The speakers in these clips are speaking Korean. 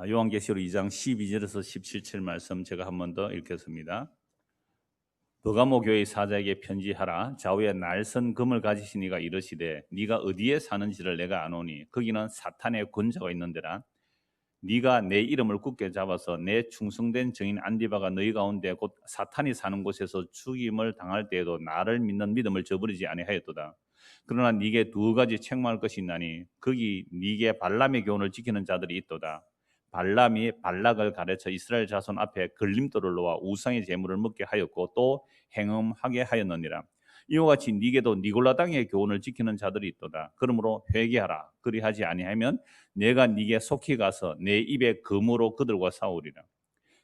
요한계시록 2장 12절에서 17절 말씀 제가 한 번 더 읽겠습니다. 버가모 교회의 사자에게 편지하라. 좌우에 날선 금을 가지신 이가 이르시되 네가 어디에 사는지를 내가 아노니 거기는 사탄의 권자가 있는데라. 네가 내 이름을 굳게 잡아서 내 충성된 증인 안디바가 너희 가운데 곧 사탄이 사는 곳에서 죽임을 당할 때에도 나를 믿는 믿음을 저버리지 아니하였도다. 그러나 네게 두 가지 책망할 것이 있나니 거기 네게 발람의 교훈을 지키는 자들이 있도다. 발람이 발락을 가르쳐 이스라엘 자손 앞에 걸림돌을 놓아 우상의 제물을 먹게 하였고 또 행음하게 하였느니라. 이와 같이 네게도 니골라 당의 교훈을 지키는 자들이 있도다. 그러므로 회개하라. 그리하지 아니하면 내가 네게 속히 가서 내 입에 검으로 그들과 싸우리라.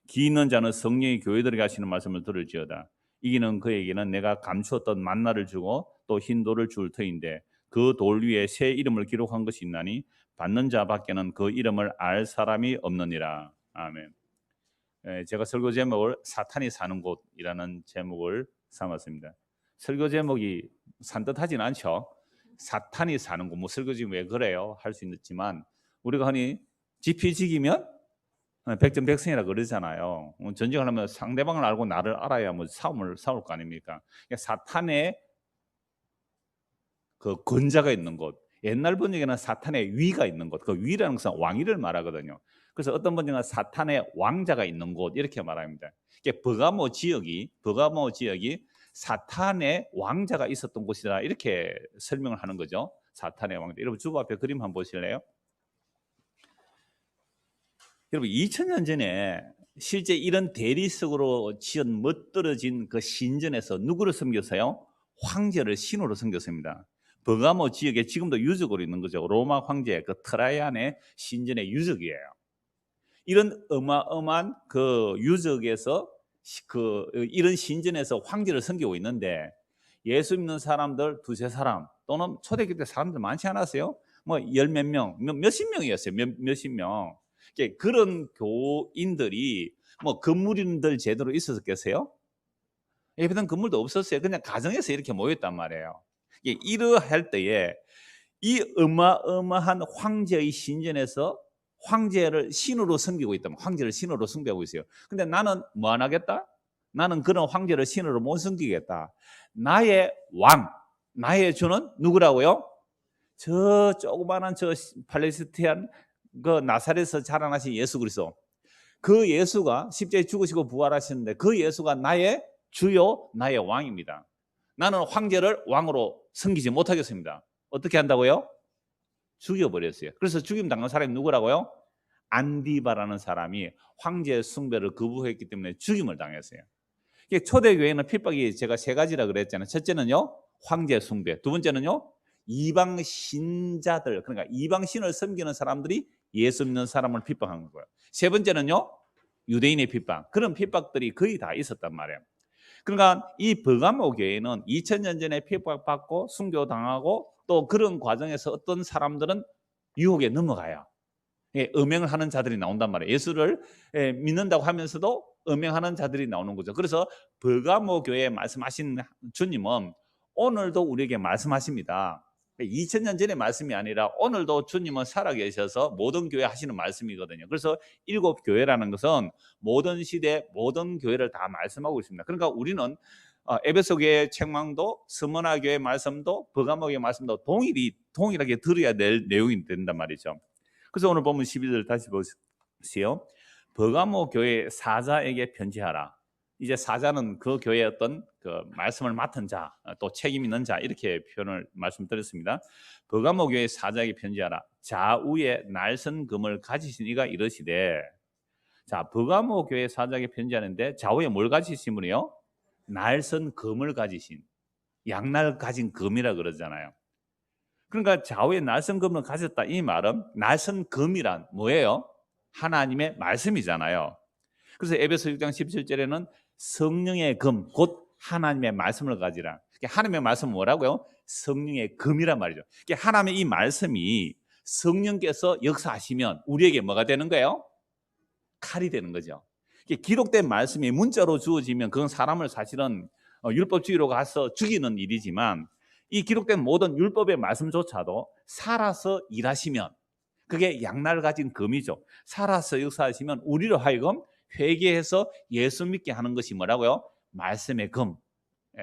기 있는 자는 성령이 교회들에게 하시는 말씀을 들을지어다. 이기는 그에게는 내가 감추었던 만나를 주고 또 흰 돌을 줄 터인데 그 돌 위에 새 이름을 기록한 것이 있나니 받는 자밖에는 그 이름을 알 사람이 없느니라. 아멘. 제가 설교 제목을 사탄이 사는 곳이라는 제목을 삼았습니다. 설교 제목이 산뜻하진 않죠. 사탄이 사는 곳, 뭐 설교 지금 왜 그래요? 할 수 있지만 우리가 흔히 지피지기면 백전백승이라 그러잖아요. 전쟁을 하면 상대방을 알고 나를 알아야 뭐 싸울 거 아닙니까? 그러니까 사탄의 그 권자가 있는 곳. 옛날 번역에는 사탄의 위가 있는 곳. 그 위라는 것은 왕위를 말하거든요. 그래서 어떤 번역은 사탄의 왕자가 있는 곳 이렇게 말합니다. 버가모 지역이 사탄의 왕자가 있었던 곳이다 이렇게 설명을 하는 거죠. 사탄의 왕자. 여러분 주보 앞에 그림 한번 보실래요? 여러분 2000년 전에 실제 이런 대리석으로 지은 멋들어진 그 신전에서 누구를 섬겼어요? 황제를 신으로 섬겼습니다. 버가모 지역에 지금도 유적으로 있는 거죠. 로마 황제 그 트라이안의 신전의 유적이에요. 이런 어마어마한 그 유적에서 이런 신전에서 황제를 섬기고 있는데 예수 믿는 사람들 두세 사람 또는 초대교회 때 사람들 많지 않았어요? 뭐 열 몇 명, 몇십 명이었어요. 몇십 명. 그런 교인들이 뭐 건물인들 제대로 있었겠어요? 예배당 건물도 없었어요. 그냥 가정에서 이렇게 모였단 말이에요. 이러할 때에 이 어마어마한 황제의 신전에서 황제를 신으로 섬기고 있다면 황제를 신으로 숭배하고 있어요. 근데 나는 뭐 안 하겠다? 나는 그런 황제를 신으로 못 섬기겠다. 나의 왕, 나의 주는 누구라고요? 저 조그마한 저 팔레스티안 그 나사렛에서 자라나신 예수 그리스도. 그 예수가 십자가에 죽으시고 부활하셨는데 그 예수가 나의 주요, 나의 왕입니다. 나는 황제를 왕으로 섬기지 못하겠습니다. 어떻게 한다고요? 죽여버렸어요. 그래서 죽임 당한 사람이 누구라고요? 안디바라는 사람이 황제 숭배를 거부했기 때문에 죽임을 당했어요. 초대교회는 핍박이 제가 세 가지라 그랬잖아요. 첫째는요, 황제 숭배. 두 번째는요, 이방 신자들, 그러니까 이방 신을 섬기는 사람들이 예수 믿는 사람을 핍박한 거예요. 세 번째는요, 유대인의 핍박. 그런 핍박들이 거의 다 있었단 말이에요. 그러니까 이 버가모 교회는 2000년 전에 핍박받고 순교당하고 또 그런 과정에서 어떤 사람들은 유혹에 넘어가요. 음행을 하는 자들이 나온단 말이에요. 예수를 믿는다고 하면서도 음행하는 자들이 나오는 거죠. 그래서 버가모 교회에 말씀하신 주님은 오늘도 우리에게 말씀하십니다. 2000년 전의 말씀이 아니라 오늘도 주님은 살아계셔서 모든 교회 하시는 말씀이거든요. 그래서 일곱 교회라는 것은 모든 시대 모든 교회를 다 말씀하고 있습니다. 그러니까 우리는 에베소 교회 책망도 스무나 교회 말씀도 버가모 교회 말씀도 동일하게 들어야 될 내용이 된단 말이죠. 그래서 오늘 보면 12절 다시 보세요. 버가모 교회 사자에게 편지하라. 이제 사자는 그 교회의 어떤 그 말씀을 맡은 자, 또 책임 있는 자 이렇게 표현을 말씀드렸습니다. 버가모 교회 사자에게 편지하라. 좌우에 날선 금을 가지신 이가 이러시되, 자 버가모 교회 사자에게 편지하는데 좌우에 뭘 가지신 분이요? 날선 금을 가지신, 양날 가진 금이라 그러잖아요. 그러니까 좌우에 날선 금을 가졌다 이 말은 날선 금이란 뭐예요? 하나님의 말씀이잖아요. 그래서 에베소 6장 17절에는 성령의 금, 곧 하나님의 말씀을 가지라. 하나님의 말씀은 뭐라고요? 성령의 금이란 말이죠. 하나님의 이 말씀이 성령께서 역사하시면 우리에게 뭐가 되는 거예요? 칼이 되는 거죠. 기록된 말씀이 문자로 주어지면 그건 사람을 사실은 율법주의로 가서 죽이는 일이지만 이 기록된 모든 율법의 말씀조차도 살아서 일하시면 그게 양날 가진 금이죠. 살아서 역사하시면 우리로 하여금 회개해서 예수 믿게 하는 것이 뭐라고요? 말씀의 금,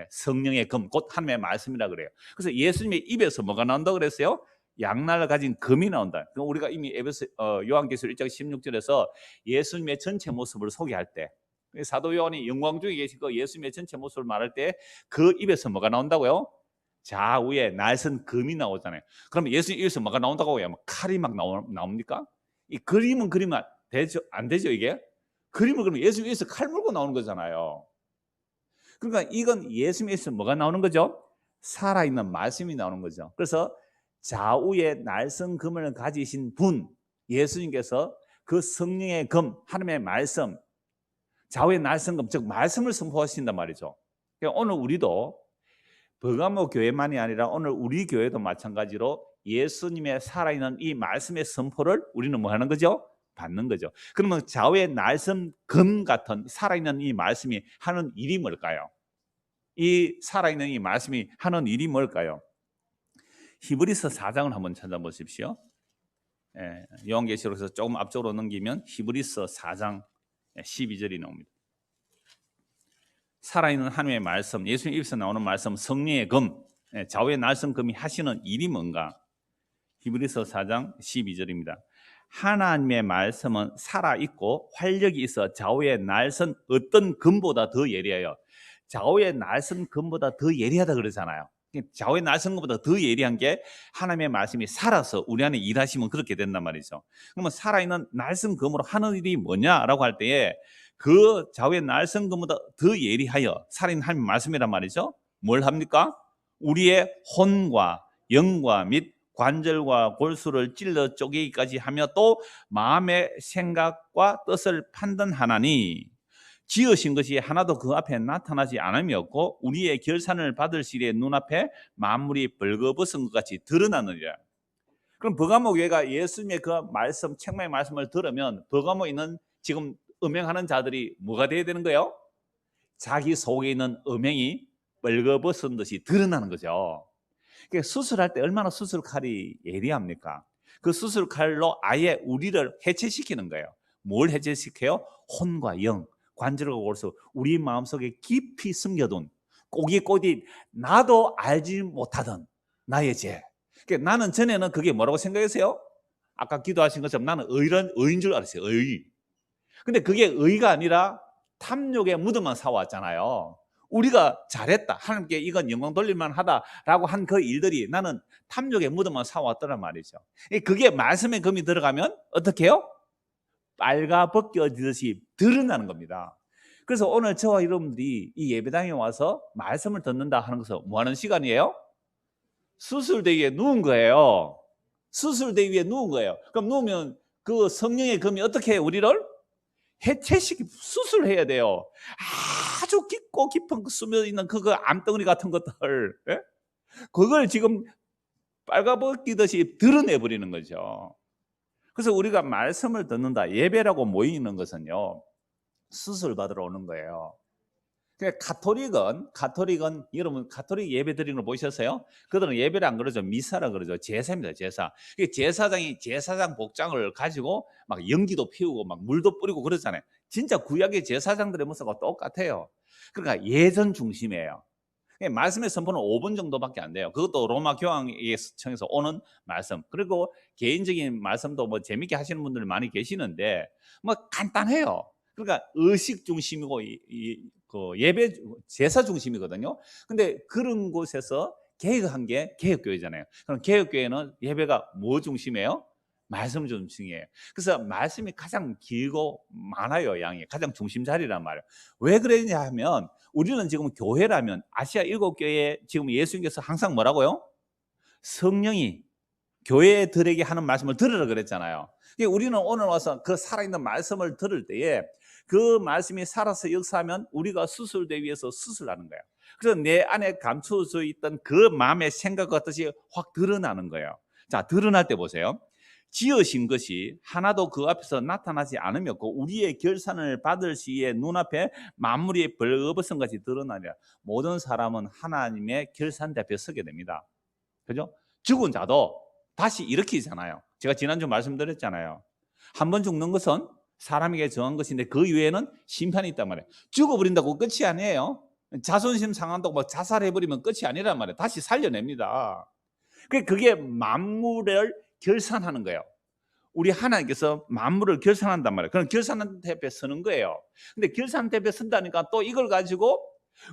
성령의 금, 곧 하나님의 말씀이라 그래요. 그래서 예수님의 입에서 뭐가 나온다고 그랬어요? 양날을 가진 금이 나온다. 그럼 우리가 이미 요한계시록 1장 16절에서 예수님의 전체 모습을 소개할 때, 사도 요한이 영광 중에 계시고 예수님의 전체 모습을 말할 때 그 입에서 뭐가 나온다고요? 좌우에 날선 금이 나오잖아요. 그럼 예수님 입에서 뭐가 나온다고 해요? 칼이 막 나옵니까? 이 그림은 그리면 되죠? 안 되죠, 이게? 그림을 그러면 예수님 입에서 칼 물고 나오는 거잖아요. 그러니까 이건 예수님에서 뭐가 나오는 거죠? 살아있는 말씀이 나오는 거죠. 그래서 좌우에 날선 금을 가지신 분, 예수님께서 그 성령의 금, 하나님의 말씀, 좌우에 날선 금, 즉 말씀을 선포하신단 말이죠. 그러니까 오늘 우리도 버가모 교회만이 아니라 오늘 우리 교회도 마찬가지로 예수님의 살아있는 이 말씀의 선포를 우리는 뭐 하는 거죠? 받는 거죠. 그러면 좌우의 날선 금 같은 살아있는 이 말씀이 하는 일이 뭘까요? 이 살아있는 이 말씀이 하는 일이 뭘까요? 히브리서 4장을 한번 찾아보십시오. 요한계시록에서 조금 앞쪽으로 넘기면 히브리서 4장 12절이 나옵니다. 살아있는 하나님의 말씀, 예수님 입에서 나오는 말씀, 성령의 금, 좌우의 날선 금이 하시는 일이 뭔가? 히브리서 4장 12절입니다. 하나님의 말씀은 살아있고 활력이 있어 좌우의 날선 어떤 금보다 더 예리해요. 좌우의 날선 금보다 더 예리하다 그러잖아요. 좌우의 날선 금보다 더 예리한 게 하나님의 말씀이 살아서 우리 안에 일하시면 그렇게 된단 말이죠. 그러면 살아있는 날선 금으로 하는 일이 뭐냐라고 할 때에 그 좌우의 날선 금보다 더 예리하여 살아있는 하나님의 말씀이란 말이죠. 뭘 합니까? 우리의 혼과 영과 및 관절과 골수를 찔러 쪼개기까지 하며 또 마음의 생각과 뜻을 판단하나니 지으신 것이 하나도 그 앞에 나타나지 않음이 없고 우리의 결산을 받을 시에 눈앞에 만물이 벌거벗은 것 같이 드러나느니라. 그럼 버가모 교회가 예수님의 그 말씀, 책망의 말씀을 들으면 버가모에 있는 지금 음행하는 자들이 뭐가 돼야 되는 거예요? 자기 속에 있는 음행이 벌거벗은 듯이 드러나는 거죠. 그러니까 수술할 때 얼마나 수술칼이 예리합니까? 그 수술칼로 아예 우리를 해체시키는 거예요. 뭘 해체시켜요? 혼과 영, 관절과 골수, 우리 마음속에 깊이 숨겨둔 꼬깃꼬깃 나도 알지 못하던 나의 죄. 그러니까 나는 전에는 그게 뭐라고 생각했어요? 아까 기도하신 것처럼 나는 의인 줄 알았어요. 의. 근데 그게 의가 아니라 탐욕의 무덤만 사왔잖아요. 우리가 잘했다, 하나님께 이건 영광 돌릴만 하다라고 한 그 일들이 나는 탐욕의 무덤만 사왔더란 말이죠. 그게 말씀의 금이 들어가면 어떻게 해요? 빨가 벗겨지듯이 드러나는 겁니다. 그래서 오늘 저와 여러분들이 이 예배당에 와서 말씀을 듣는다 하는 것은 뭐 하는 시간이에요? 수술대기에 누운 거예요. 수술대기에 누운 거예요. 그럼 누우면 그 성령의 금이 어떻게 해요? 우리를 해체시키 수술해야 돼요. 아주 깊고 깊은 숨어 있는 그 암덩어리 같은 것들, 예? 그걸 지금 빨가벗기듯이 드러내 버리는 거죠. 그래서 우리가 말씀을 듣는다, 예배라고 모이는 것은요, 수술 받으러 오는 거예요. 그러니까 가톨릭은 여러분 가톨릭 예배 드리는 거 보셨어요? 그들은 예배를 안 그러죠. 미사라 그러죠. 제사입니다. 제사. 제사장이 제사장 복장을 가지고 막 연기도 피우고 막 물도 뿌리고 그러잖아요. 진짜 구약의 제사장들의 모습과 똑같아요. 그러니까 예전 중심이에요. 말씀의 선포는 5분 정도밖에 안 돼요. 그것도 로마 교황청에서 오는 말씀. 그리고 개인적인 말씀도 뭐 재밌게 하시는 분들 많이 계시는데 뭐 간단해요. 그러니까 의식 중심이고 그 예배 제사 중심이거든요. 근데 그런 곳에서 개혁한 게 개혁교회잖아요. 그럼 개혁교회는 예배가 뭐 중심이에요? 말씀 중심이에요. 그래서 말씀이 가장 길고 많아요. 양이 가장 중심 자리란 말이에요. 왜 그러냐 하면 우리는 지금 교회라면 아시아 7교회 지금 예수님께서 항상 뭐라고요? 성령이 교회들에게 하는 말씀을 들으라 그랬잖아요. 우리는 오늘 와서 그 살아있는 말씀을 들을 때에 그 말씀이 살아서 역사하면 우리가 수술대 위에서 수술하는 거예요. 그래서 내 안에 감춰져 있던 그 마음의 생각 같듯이 확 드러나는 거예요. 자, 드러날 때 보세요. 지으신 것이 하나도 그 앞에서 나타나지 않으였고 우리의 결산을 받을 시에 눈앞에 만물이 벌거벗은 것이 드러나리라. 모든 사람은 하나님의 결산대 앞에 서게 됩니다. 그죠? 죽은 자도 다시 일으키잖아요. 제가 지난주 말씀드렸잖아요. 한 번 죽는 것은 사람에게 정한 것인데 그 이후에는 심판이 있단 말이에요. 죽어버린다고 끝이 아니에요. 자존심 상한다고 막 자살해버리면 끝이 아니란 말이에요. 다시 살려냅니다. 그게 만물을 결산하는 거예요. 우리 하나님께서 만물을 결산한단 말이에요. 그럼 결산한 대표에 서는 거예요. 근데 결산 대표에 선다니까 또 이걸 가지고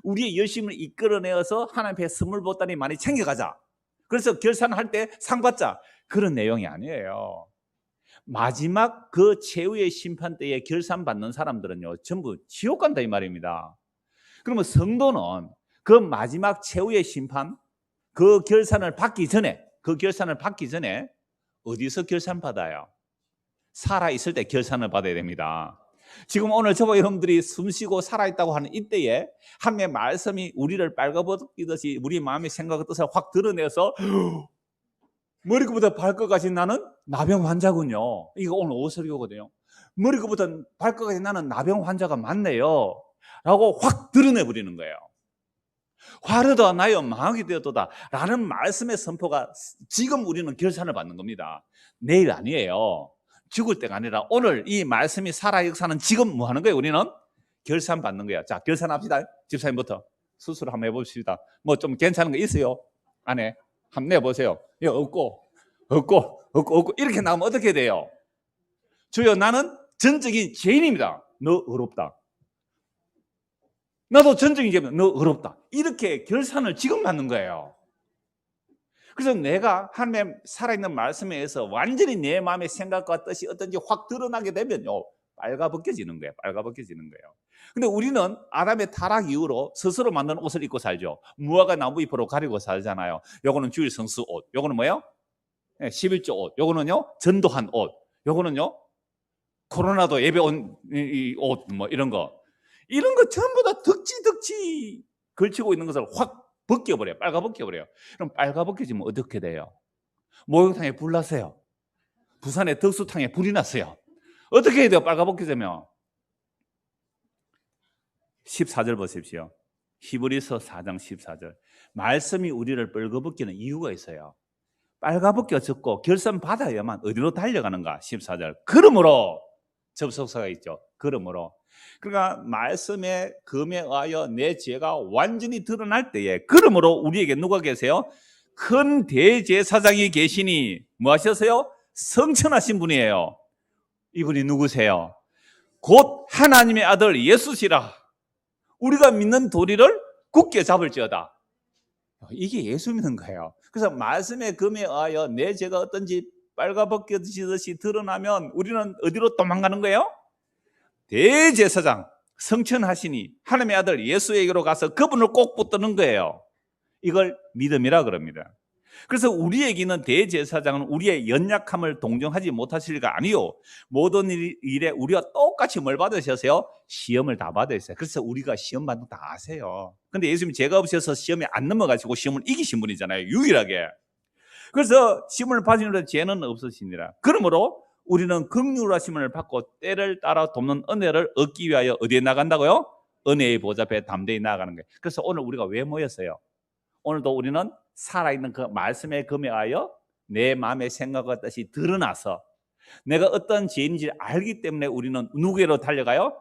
우리의 열심을 이끌어내어서 하나님 앞에 선물 보따리 많이 챙겨가자. 그래서 결산할 때 상 받자. 그런 내용이 아니에요. 마지막 그 최후의 심판 때에 결산받는 사람들은요, 전부 지옥 간다 이 말입니다. 그러면 성도는 그 마지막 최후의 심판, 그 결산을 받기 전에 어디서 결산받아요? 살아있을 때 결산을 받아야 됩니다. 지금 오늘 저와 여러분들이 숨쉬고 살아있다고 하는 이때에 하나님의 말씀이 우리를 빨가벗기듯이 우리 마음의 생각과 뜻을 확 드러내서 머리끝부터 발끝까지 나는 나병 환자군요. 이거 오늘 오설교거든요. 머리끝부터 발끝까지 나는 나병 환자가 맞네요 라고 확 드러내버리는 거예요. 화르다 나여 망하게 되었도다 라는 말씀의 선포가 지금 우리는 결산을 받는 겁니다. 내일 아니에요. 죽을 때가 아니라 오늘 이 말씀이 살아 역사는 지금 뭐 하는 거예요? 우리는 결산 받는 거야. 자, 결산합시다. 집사님부터 수술 한번 해봅시다. 뭐 좀 괜찮은 거 있어요? 안에 한번 내보세요. 없고 이렇게 나오면 어떻게 돼요? 주여, 나는 전적인 죄인입니다. 너 어렵다. 나도 전적인 죄인입니다. 너 어렵다. 이렇게 결산을 지금 받는 거예요. 그래서 내가 하나님의 살아있는 말씀에 의해서 완전히 내 마음의 생각과 뜻이 어떤지 확 드러나게 되면요, 빨가벗겨지는 거예요. 근데 우리는 아담의 타락 이후로 스스로 만든 옷을 입고 살죠. 무화과 나무 잎으로 가리고 살잖아요. 요거는 주일 성수 옷, 요거는 뭐예요? 11조 옷, 요거는요 전도한 옷, 요거는요 코로나도 예배 온 옷, 뭐 이런 거 전부 다 덕지 걸치고 있는 것을 확 벗겨버려요. 빨가벗겨버려요. 그럼 빨가벗겨지면 어떻게 돼요? 목욕탕에 불 났어요. 부산의 덕수탕에 불이 났어요. 어떻게 해야 돼요? 빨가벗겨지면 14절 보십시오. 히브리서 4장 14절. 말씀이 우리를 빨가벗기는 이유가 있어요. 빨가벗겨졌고 결산 받아야만 어디로 달려가는가? 14절. 그러므로 접속사가 있죠. 그러므로. 그러니까 말씀의 검에 의하여 내 죄가 완전히 드러날 때에, 그러므로 우리에게 누가 계세요? 큰 대제사장이 계시니 뭐 하셨어요? 성천하신 분이에요. 이분이 누구세요? 곧 하나님의 아들 예수시라. 우리가 믿는 도리를 굳게 잡을지어다. 이게 예수 믿는 거예요. 그래서 말씀의 검에 의하여 내 죄가 어떤지 빨가벗겨지듯이 드러나면 우리는 어디로 도망가는 거예요? 대제사장 성천하시니 하나님의 아들 예수에게로 가서 그분을 꼭 붙드는 거예요. 이걸 믿음이라 그럽니다. 그래서 우리에게는 대제사장은 우리의 연약함을 동정하지 못하실 리가 아니요, 모든 일에 우리가 똑같이 뭘 받으셨어요? 시험을 다 받으셨어요. 그래서 우리가 시험 받는 거 다 아세요. 근데 예수님이 죄가 없어서 시험에 안 넘어가지고 시험을 이기신 분이잖아요, 유일하게. 그래서 시험을 받으시는 죄는 없으시니라. 그러므로 우리는 긍휼하심을 받고 때를 따라 돕는 은혜를 얻기 위하여 어디에 나간다고요? 은혜의 보좌 앞에 담대히 나아가는 거예요. 그래서 오늘 우리가 왜 모였어요? 오늘도 우리는 살아있는 그 말씀에 검에 하여 내 마음의 생각과 뜻이 드러나서 내가 어떤 죄인지 알기 때문에 우리는 누구에게로 달려가요?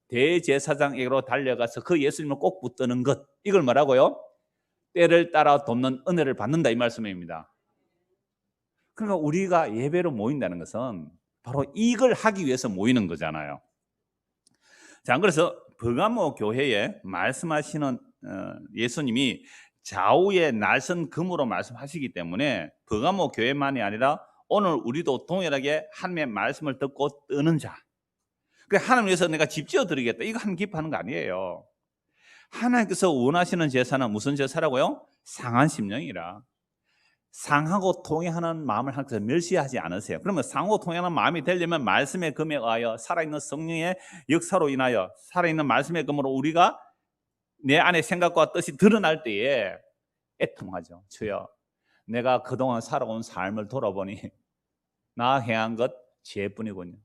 대제사장에게로 달려가서 그 예수님을 꼭 붙드는 것, 이걸 뭐라고요? 때를 따라 돕는 은혜를 받는다, 이 말씀입니다. 그러니까 우리가 예배로 모인다는 것은 바로 이걸 하기 위해서 모이는 거잖아요. 자, 그래서 버가모 교회에 말씀하시는 예수님이 좌우의 날선 금으로 말씀하시기 때문에 버가모 교회만이 아니라 오늘 우리도 동일하게 하나님의 말씀을 듣고 뜨는 자, 하나님 위해서 내가 집 지어드리겠다, 이거 한 기뻐하는 거 아니에요. 하나님께서 원하시는 제사는 무슨 제사라고요? 상한 심령이라. 상하고 통회하는 마음을 하나님께서 멸시하지 않으세요. 그러면 상하고 통회하는 마음이 되려면 말씀의 검에 의하여 살아있는 성령의 역사로 인하여 살아있는 말씀의 검으로 우리가 내 안의 생각과 뜻이 드러날 때에 애통하죠. 주여, 내가 그동안 살아온 삶을 돌아보니 나 행한 것 죄뿐이군요.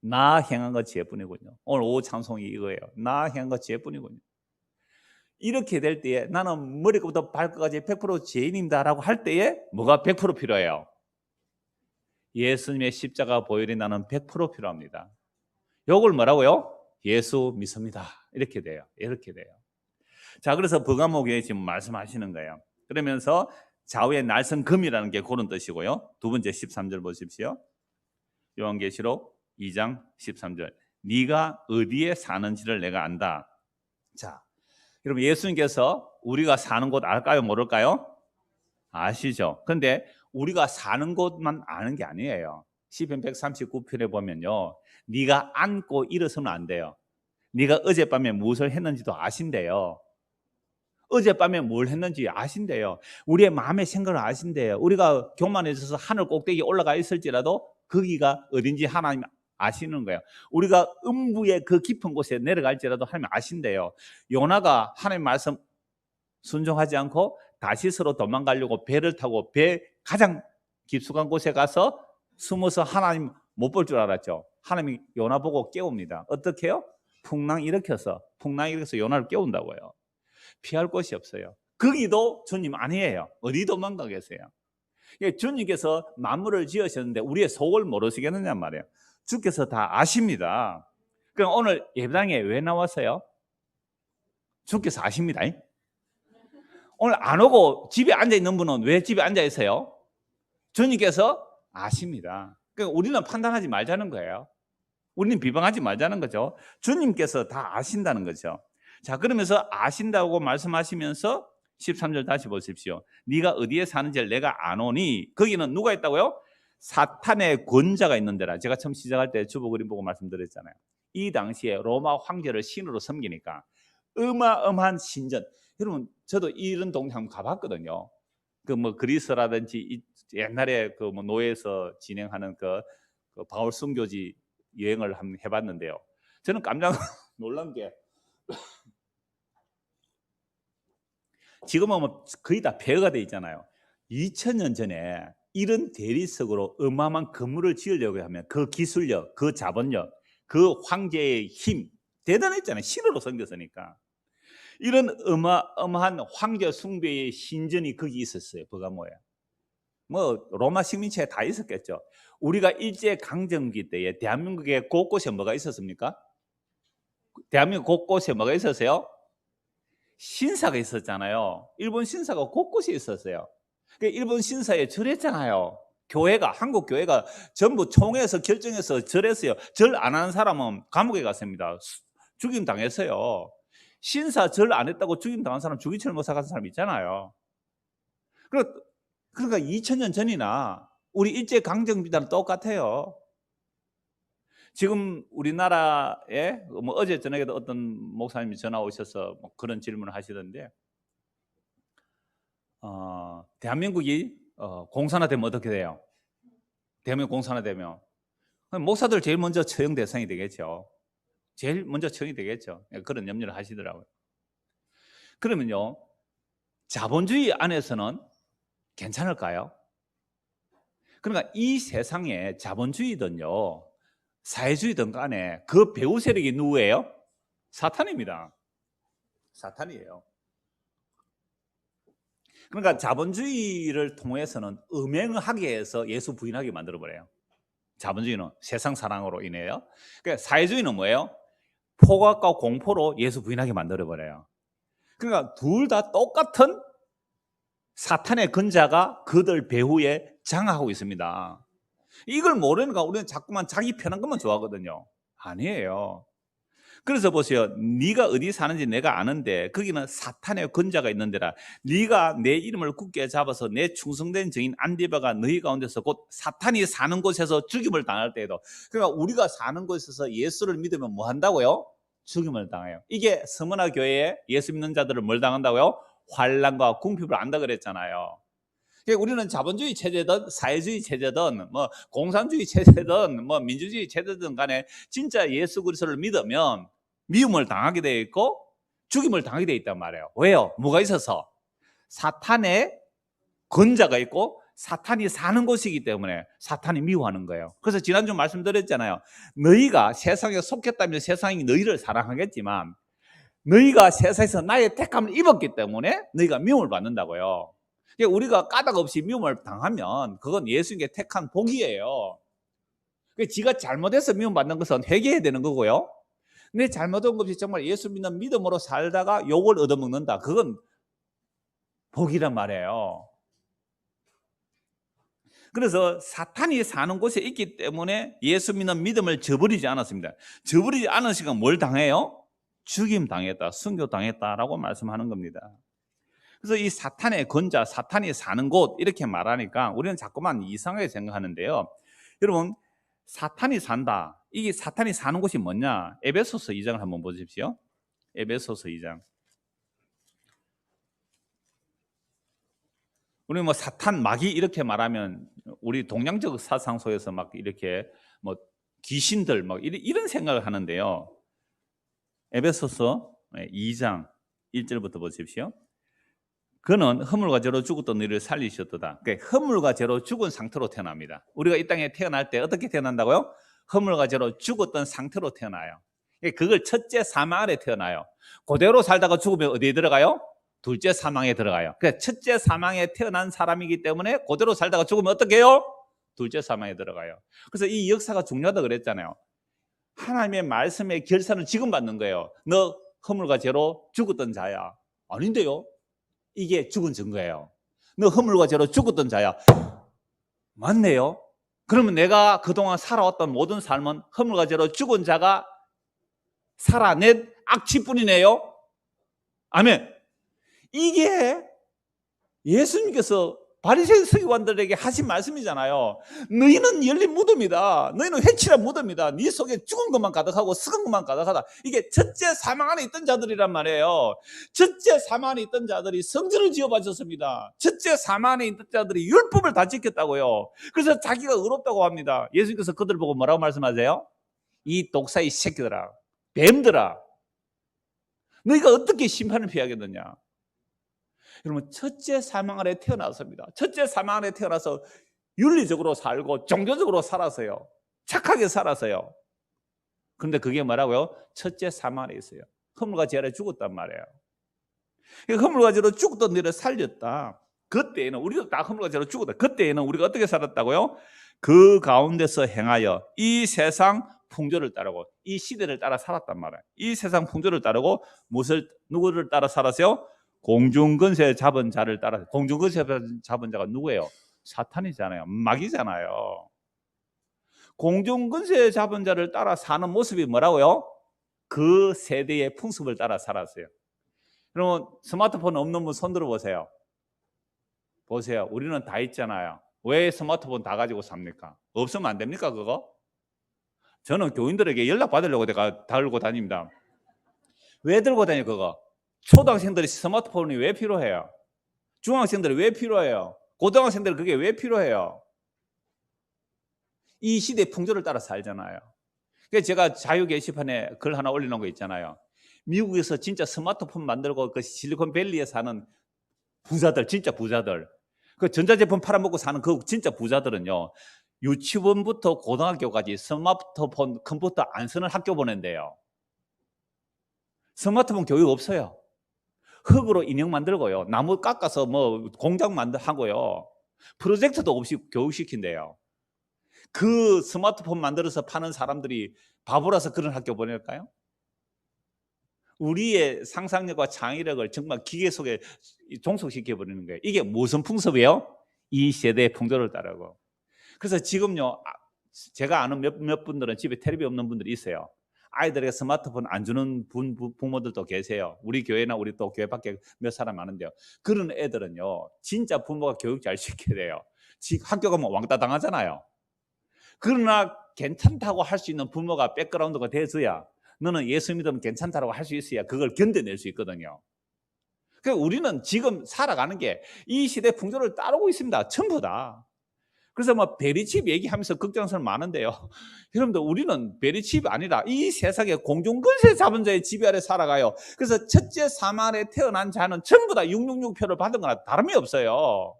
나 행한 것 죄뿐이군요. 오늘 오후 찬송이 이거예요. 나 행한 것 죄뿐이군요. 이렇게 될 때에 나는 머리부터 발끝까지 100% 죄인입니다라고 할 때에 뭐가 100% 필요해요? 예수님의 십자가 보혈이 나는 100% 필요합니다. 요걸 뭐라고요? 예수 믿습니다. 이렇게 돼요. 이렇게 돼요. 자, 그래서 버가모교회 지금 말씀하시는 거예요. 그러면서 좌우의 날선 금이라는 게 그런 뜻이고요. 두 번째 13절 보십시오. 요한계시록 2장 13절. 네가 어디에 사는지를 내가 안다. 자, 여러분 예수님께서 우리가 사는 곳 알까요? 모를까요? 아시죠? 근데 우리가 사는 곳만 아는 게 아니에요. 시편 139편에 보면요, 네가 앉고 일어서면 안 돼요. 네가 어젯밤에 무엇을 했는지도 아신대요. 어젯밤에 뭘 했는지 아신대요. 우리의 마음의 생각을 아신대요. 우리가 교만해져서 하늘 꼭대기에 올라가 있을지라도 거기가 어딘지 하나님 아시는 거예요. 우리가 음부의 그 깊은 곳에 내려갈지라도 하나님 아신대요. 요나가 하나님 말씀 순종하지 않고 다시스로 도망가려고 배를 타고 배 가장 깊숙한 곳에 가서 숨어서 하나님 못 볼 줄 알았죠. 하나님이 요나 보고 깨웁니다. 어떻게 해요? 풍랑 일으켜서 요나를 깨운다고요. 피할 곳이 없어요. 거기도 주님 아니에요. 어디 도망가 계세요? 주님께서 만물을 지으셨는데 우리의 속을 모르시겠느냐 말이에요. 주께서 다 아십니다. 그럼 오늘 예배당에 왜 나왔어요? 주께서 아십니다. 오늘 안 오고 집에 앉아 있는 분은 왜 집에 앉아 있어요? 주님께서 아십니다. 그러니까 우리는 판단하지 말자는 거예요. 우리는 비방하지 말자는 거죠. 주님께서 다 아신다는 거죠. 자, 그러면서 아신다고 말씀하시면서 13절 다시 보십시오. 네가 어디에 사는지를 내가 아노니. 거기는 누가 있다고요? 사탄의 권자가 있는 데라. 제가 처음 시작할 때 주보 그림 보고 말씀드렸잖아요. 이 당시에 로마 황제를 신으로 섬기니까 어마어마한 신전. 여러분 저도 이런 동네 한번 가봤거든요. 그 뭐 그리스라든지 옛날에 그 뭐 노예에서 진행하는 그 바울 순교지 여행을 한번 해봤는데요. 저는 깜짝 놀란 게 지금은 뭐 거의 다 폐허가 돼 있잖아요. 2000년 전에 이런 대리석으로 어마어마한 건물을 지으려고 하면 그 기술력, 그 자본력, 그 황제의 힘 대단했잖아요. 신으로 섬겼으니까. 이런 어마어마한 황제 숭배의 신전이 거기 있었어요. 버가모에. 뭐 로마 식민지에 다 있었겠죠. 우리가 일제 강점기 때에 대한민국의 곳곳에 뭐가 있었습니까? 대한민국 곳곳에 뭐가 있었어요? 신사가 있었잖아요. 일본 신사가 곳곳에 있었어요. 일본 신사에 절했잖아요. 교회가, 한국 교회가 전부 총회에서 결정해서 절했어요. 절 안 하는 사람은 감옥에 갔습니다. 죽임 당했어요. 신사 절 안 했다고 죽임 당한 사람, 주기철 모사 같은 사람 있잖아요. 그러니까 2000년 전이나 우리 일제 강점기랑 똑같아요. 지금 우리나라에 뭐 어제 저녁에도 어떤 목사님이 전화 오셔서 뭐 그런 질문을 하시던데, 대한민국이 공산화되면 어떻게 돼요? 대한민국 공산화되면 목사들 제일 먼저 처형 대상이 되겠죠. 제일 먼저 처형이 되겠죠. 그런 염려를 하시더라고요. 그러면요, 자본주의 안에서는 괜찮을까요? 그러니까 이 세상에 자본주의든요, 사회주의든 간에 그 배후 세력이 누구예요? 사탄입니다. 사탄이에요. 그러니까 자본주의를 통해서는 음행하게 해서 예수 부인하게 만들어버려요. 자본주의는 세상 사랑으로 인해요. 그러니까 사회주의는 뭐예요? 포각과 공포로 예수 부인하게 만들어버려요. 그러니까 둘 다 똑같은 사탄의 근자가 그들 배후에 장악하고 있습니다. 이걸 모르니까 우리는 자꾸만 자기 편한 것만 좋아하거든요. 아니에요. 그래서 보세요. 네가 어디 사는지 내가 아는데 거기는 사탄의 근자가 있는 데라. 네가 내 이름을 굳게 잡아서 내 충성된 증인 안디바가 너희 가운데서 곧 사탄이 사는 곳에서 죽임을 당할 때에도, 그러니까 우리가 사는 곳에서 예수를 믿으면 뭐 한다고요? 죽임을 당해요. 이게 서머나 교회에 예수 믿는 자들을 뭘 당한다고요? 환난과 궁핍을 안다 그랬잖아요. 우리는 자본주의 체제든 사회주의 체제든 뭐 공산주의 체제든 뭐 민주주의 체제든 간에 진짜 예수 그리스도를 믿으면 미움을 당하게 되어 있고 죽임을 당하게 되어 있단 말이에요. 왜요? 뭐가 있어서? 사탄의 권자가 있고 사탄이 사는 곳이기 때문에 사탄이 미워하는 거예요. 그래서 지난주 말씀드렸잖아요. 너희가 세상에 속했다면 세상이 너희를 사랑하겠지만 너희가 세상에서 나의 택함을 입었기 때문에 너희가 미움을 받는다고요. 그러니까 우리가 까닭 없이 미움을 당하면 그건 예수님께 택한 복이에요. 그러니까 지가 잘못해서 미움받는 것은 회개해야 되는 거고요. 내 잘못한 것이 정말 예수 믿는 믿음으로 살다가 욕을 얻어먹는다. 그건 복이란 말이에요. 그래서 사탄이 사는 곳에 있기 때문에 예수 믿는 믿음을 저버리지 않았습니다. 저버리지 않으시니까 뭘 당해요? 죽임 당했다, 순교 당했다라고 말씀하는 겁니다. 그래서 이 사탄의 권자, 사탄이 사는 곳 이렇게 말하니까 우리는 자꾸만 이상하게 생각하는데요. 여러분, 사탄이 산다. 이게 사탄이 사는 곳이 뭐냐? 에베소서 2장을 한번 보십시오. 에베소서 2장. 우리 뭐 사탄, 마귀 이렇게 말하면 우리 동양적 사상 속에서 막 이렇게 뭐 귀신들 막 이런 생각을 하는데요. 에베소서 2장 1절부터 보십시오. 그는 허물과 죄로 죽었던 너희를 살리셨도다. 그러니까 허물과 죄로 죽은 상태로 태어납니다. 우리가 이 땅에 태어날 때 어떻게 태어난다고요? 허물과 죄로 죽었던 상태로 태어나요. 그걸 첫째 사망 아래 태어나요. 그대로 살다가 죽으면 어디에 들어가요? 둘째 사망에 들어가요. 그러니까 첫째 사망에 태어난 사람이기 때문에 그대로 살다가 죽으면 어떻게 해요? 둘째 사망에 들어가요. 그래서 이 역사가 중요하다고 그랬잖아요. 하나님의 말씀의 결산을 지금 받는 거예요. 너 허물과 죄로 죽었던 자야. 아닌데요? 이게 죽은 증거예요. 너 허물과 죄로 죽었던 자야. 맞네요. 그러면 내가 그동안 살아왔던 모든 삶은 허물과 죄로 죽은 자가 살아낸 악취뿐이네요. 아멘. 이게 예수님께서 바리새인 서기관들에게 하신 말씀이잖아요. 너희는 열린 무덤이다. 너희는 회칠한 무덤이다. 네 속에 죽은 것만 가득하고 썩은 것만 가득하다. 이게 첫째 사망 안에 있던 자들이란 말이에요. 첫째 사망 안에 있던 자들이 성전을 지어바쳤습니다. 첫째 사망 안에 있던 자들이 율법을 다 지켰다고요. 그래서 자기가 의롭다고 합니다. 예수님께서 그들 보고 뭐라고 말씀하세요? 이 독사의 새끼들아, 뱀들아, 너희가 어떻게 심판을 피하겠느냐? 여러분, 첫째 사망 아래 태어났습니다. 첫째 사망 아래 태어나서 윤리적으로 살고 종교적으로 살았어요. 착하게 살았어요. 그런데 그게 뭐라고요? 첫째 사망 아래 있어요. 허물과 죄 아래 죽었단 말이에요. 허물과 죄로 죽었던 너를 살렸다. 그때에는 우리도 다 허물과 죄로 죽었다. 그때에는 우리가 어떻게 살았다고요? 그 가운데서 행하여 이 세상 풍조를 따르고 이 시대를 따라 살았단 말이에요. 이 세상 풍조를 따르고 누구를 따라 살았어요? 공중권세 잡은 자를 따라. 공중권세 잡은 자가 누구예요? 사탄이잖아요. 마귀잖아요. 공중권세 잡은 자를 따라 사는 모습이 뭐라고요? 그 세대의 풍습을 따라 살았어요. 그러면 스마트폰 없는 분 손 들어보세요. 보세요. 우리는 다 있잖아요. 왜 스마트폰 다 가지고 삽니까? 없으면 안 됩니까 그거? 저는 교인들에게 연락 받으려고 내가 들고 다닙니다. 왜 들고 다녀요 그거? 초등학생들이 스마트폰이 왜 필요해요? 중학생들이 왜 필요해요? 고등학생들이 그게 왜 필요해요? 이 시대 풍조를 따라 살잖아요. 그래서 제가 자유 게시판에 글 하나 올려놓은 거 있잖아요. 미국에서 진짜 스마트폰 만들고 그 실리콘밸리에 사는 부자들, 진짜 부자들, 그 전자제품 팔아먹고 사는 그 진짜 부자들은요, 유치원부터 고등학교까지 스마트폰, 컴퓨터 안 쓰는 학교 보낸대요. 스마트폰 교육 없어요. 흙으로 인형 만들고요. 나무 깎아서 뭐 공장 하고요. 프로젝트도 없이 교육시킨대요. 그 스마트폰 만들어서 파는 사람들이 바보라서 그런 학교 보낼까요? 우리의 상상력과 창의력을 정말 기계 속에 종속시켜버리는 거예요. 이게 무슨 풍습이에요? 이 세대의 풍조를 따르고. 그래서 지금요, 제가 아는 몇 분들은 집에 텔레비 없는 분들이 있어요. 아이들에게 스마트폰 안 주는 부모들도 계세요. 우리 교회나 우리 또 교회 밖에 몇 사람 많은데요. 그런 애들은요, 진짜 부모가 교육 잘 시켜야 돼요. 학교 가면 왕따 당하잖아요. 그러나 괜찮다고 할 수 있는 부모가 백그라운드가 돼줘야, 너는 예수 믿으면 괜찮다고 할 수 있어야 그걸 견뎌낼 수 있거든요. 그러니까 우리는 지금 살아가는 게 이 시대 풍조를 따르고 있습니다. 전부 다. 그래서 뭐 베리칩 얘기하면서 걱정스러운 많은데요. 여러분들, 우리는 베리칩이 아니라 이 세상에 공중권세 잡은 자의 지배 아래 살아가요. 그래서 첫째 사망 아래 태어난 자는 전부 다 666표를 받은 거나 다름이 없어요.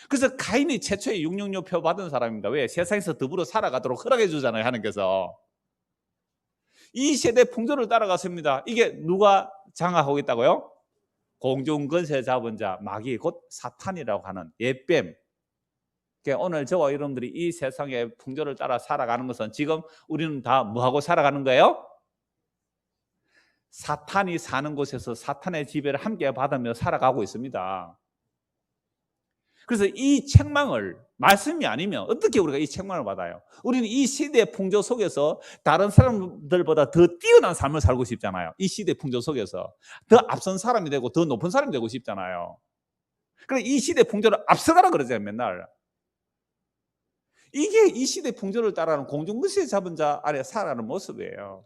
그래서 가인이 최초의 666표 받은 사람입니다. 왜? 세상에서 더불어 살아가도록 허락해 주잖아요, 하나님께서. 이 세대 풍조를 따라갔습니다. 이게 누가 장악하고 있다고요? 공중 권세 잡은 자, 마귀 곧 사탄이라고 하는 옛뱀. 그러니까 오늘 저와 여러분들이 이 세상의 풍조를 따라 살아가는 것은 지금 우리는 다 뭐하고 살아가는 거예요? 사탄이 사는 곳에서 사탄의 지배를 함께 받으며 살아가고 있습니다. 그래서 이 책망을 말씀이 아니면 어떻게 우리가 이 책망을 받아요? 우리는 이 시대의 풍조 속에서 다른 사람들보다 더 뛰어난 삶을 살고 싶잖아요. 이 시대의 풍조 속에서 더 앞선 사람이 되고 더 높은 사람이 되고 싶잖아요. 그래서 이 시대의 풍조를 앞서가라 그러잖아요, 맨날. 이게 이 시대의 풍조를 따라하는 공중권세 잡은 자 아래 살아가는 모습이에요.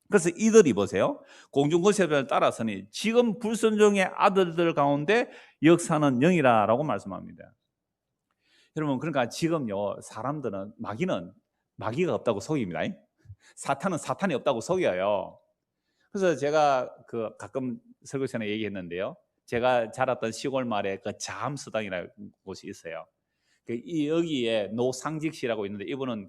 그래서 이들이 보세요. 공중권세를 따라서니 지금 불순종의 아들들 가운데 역사는 영이라라고 말씀합니다. 여러분, 그러니까 지금요, 사람들은 마귀가 없다고 속입니다. 사탄은 사탄이 없다고 속여요. 그래서 제가 가끔 설교 시간에 얘기했는데요. 제가 자랐던 시골 마을에 그 자암수당이라는 곳이 있어요. 여기에 노상직 씨라고 있는데 이분은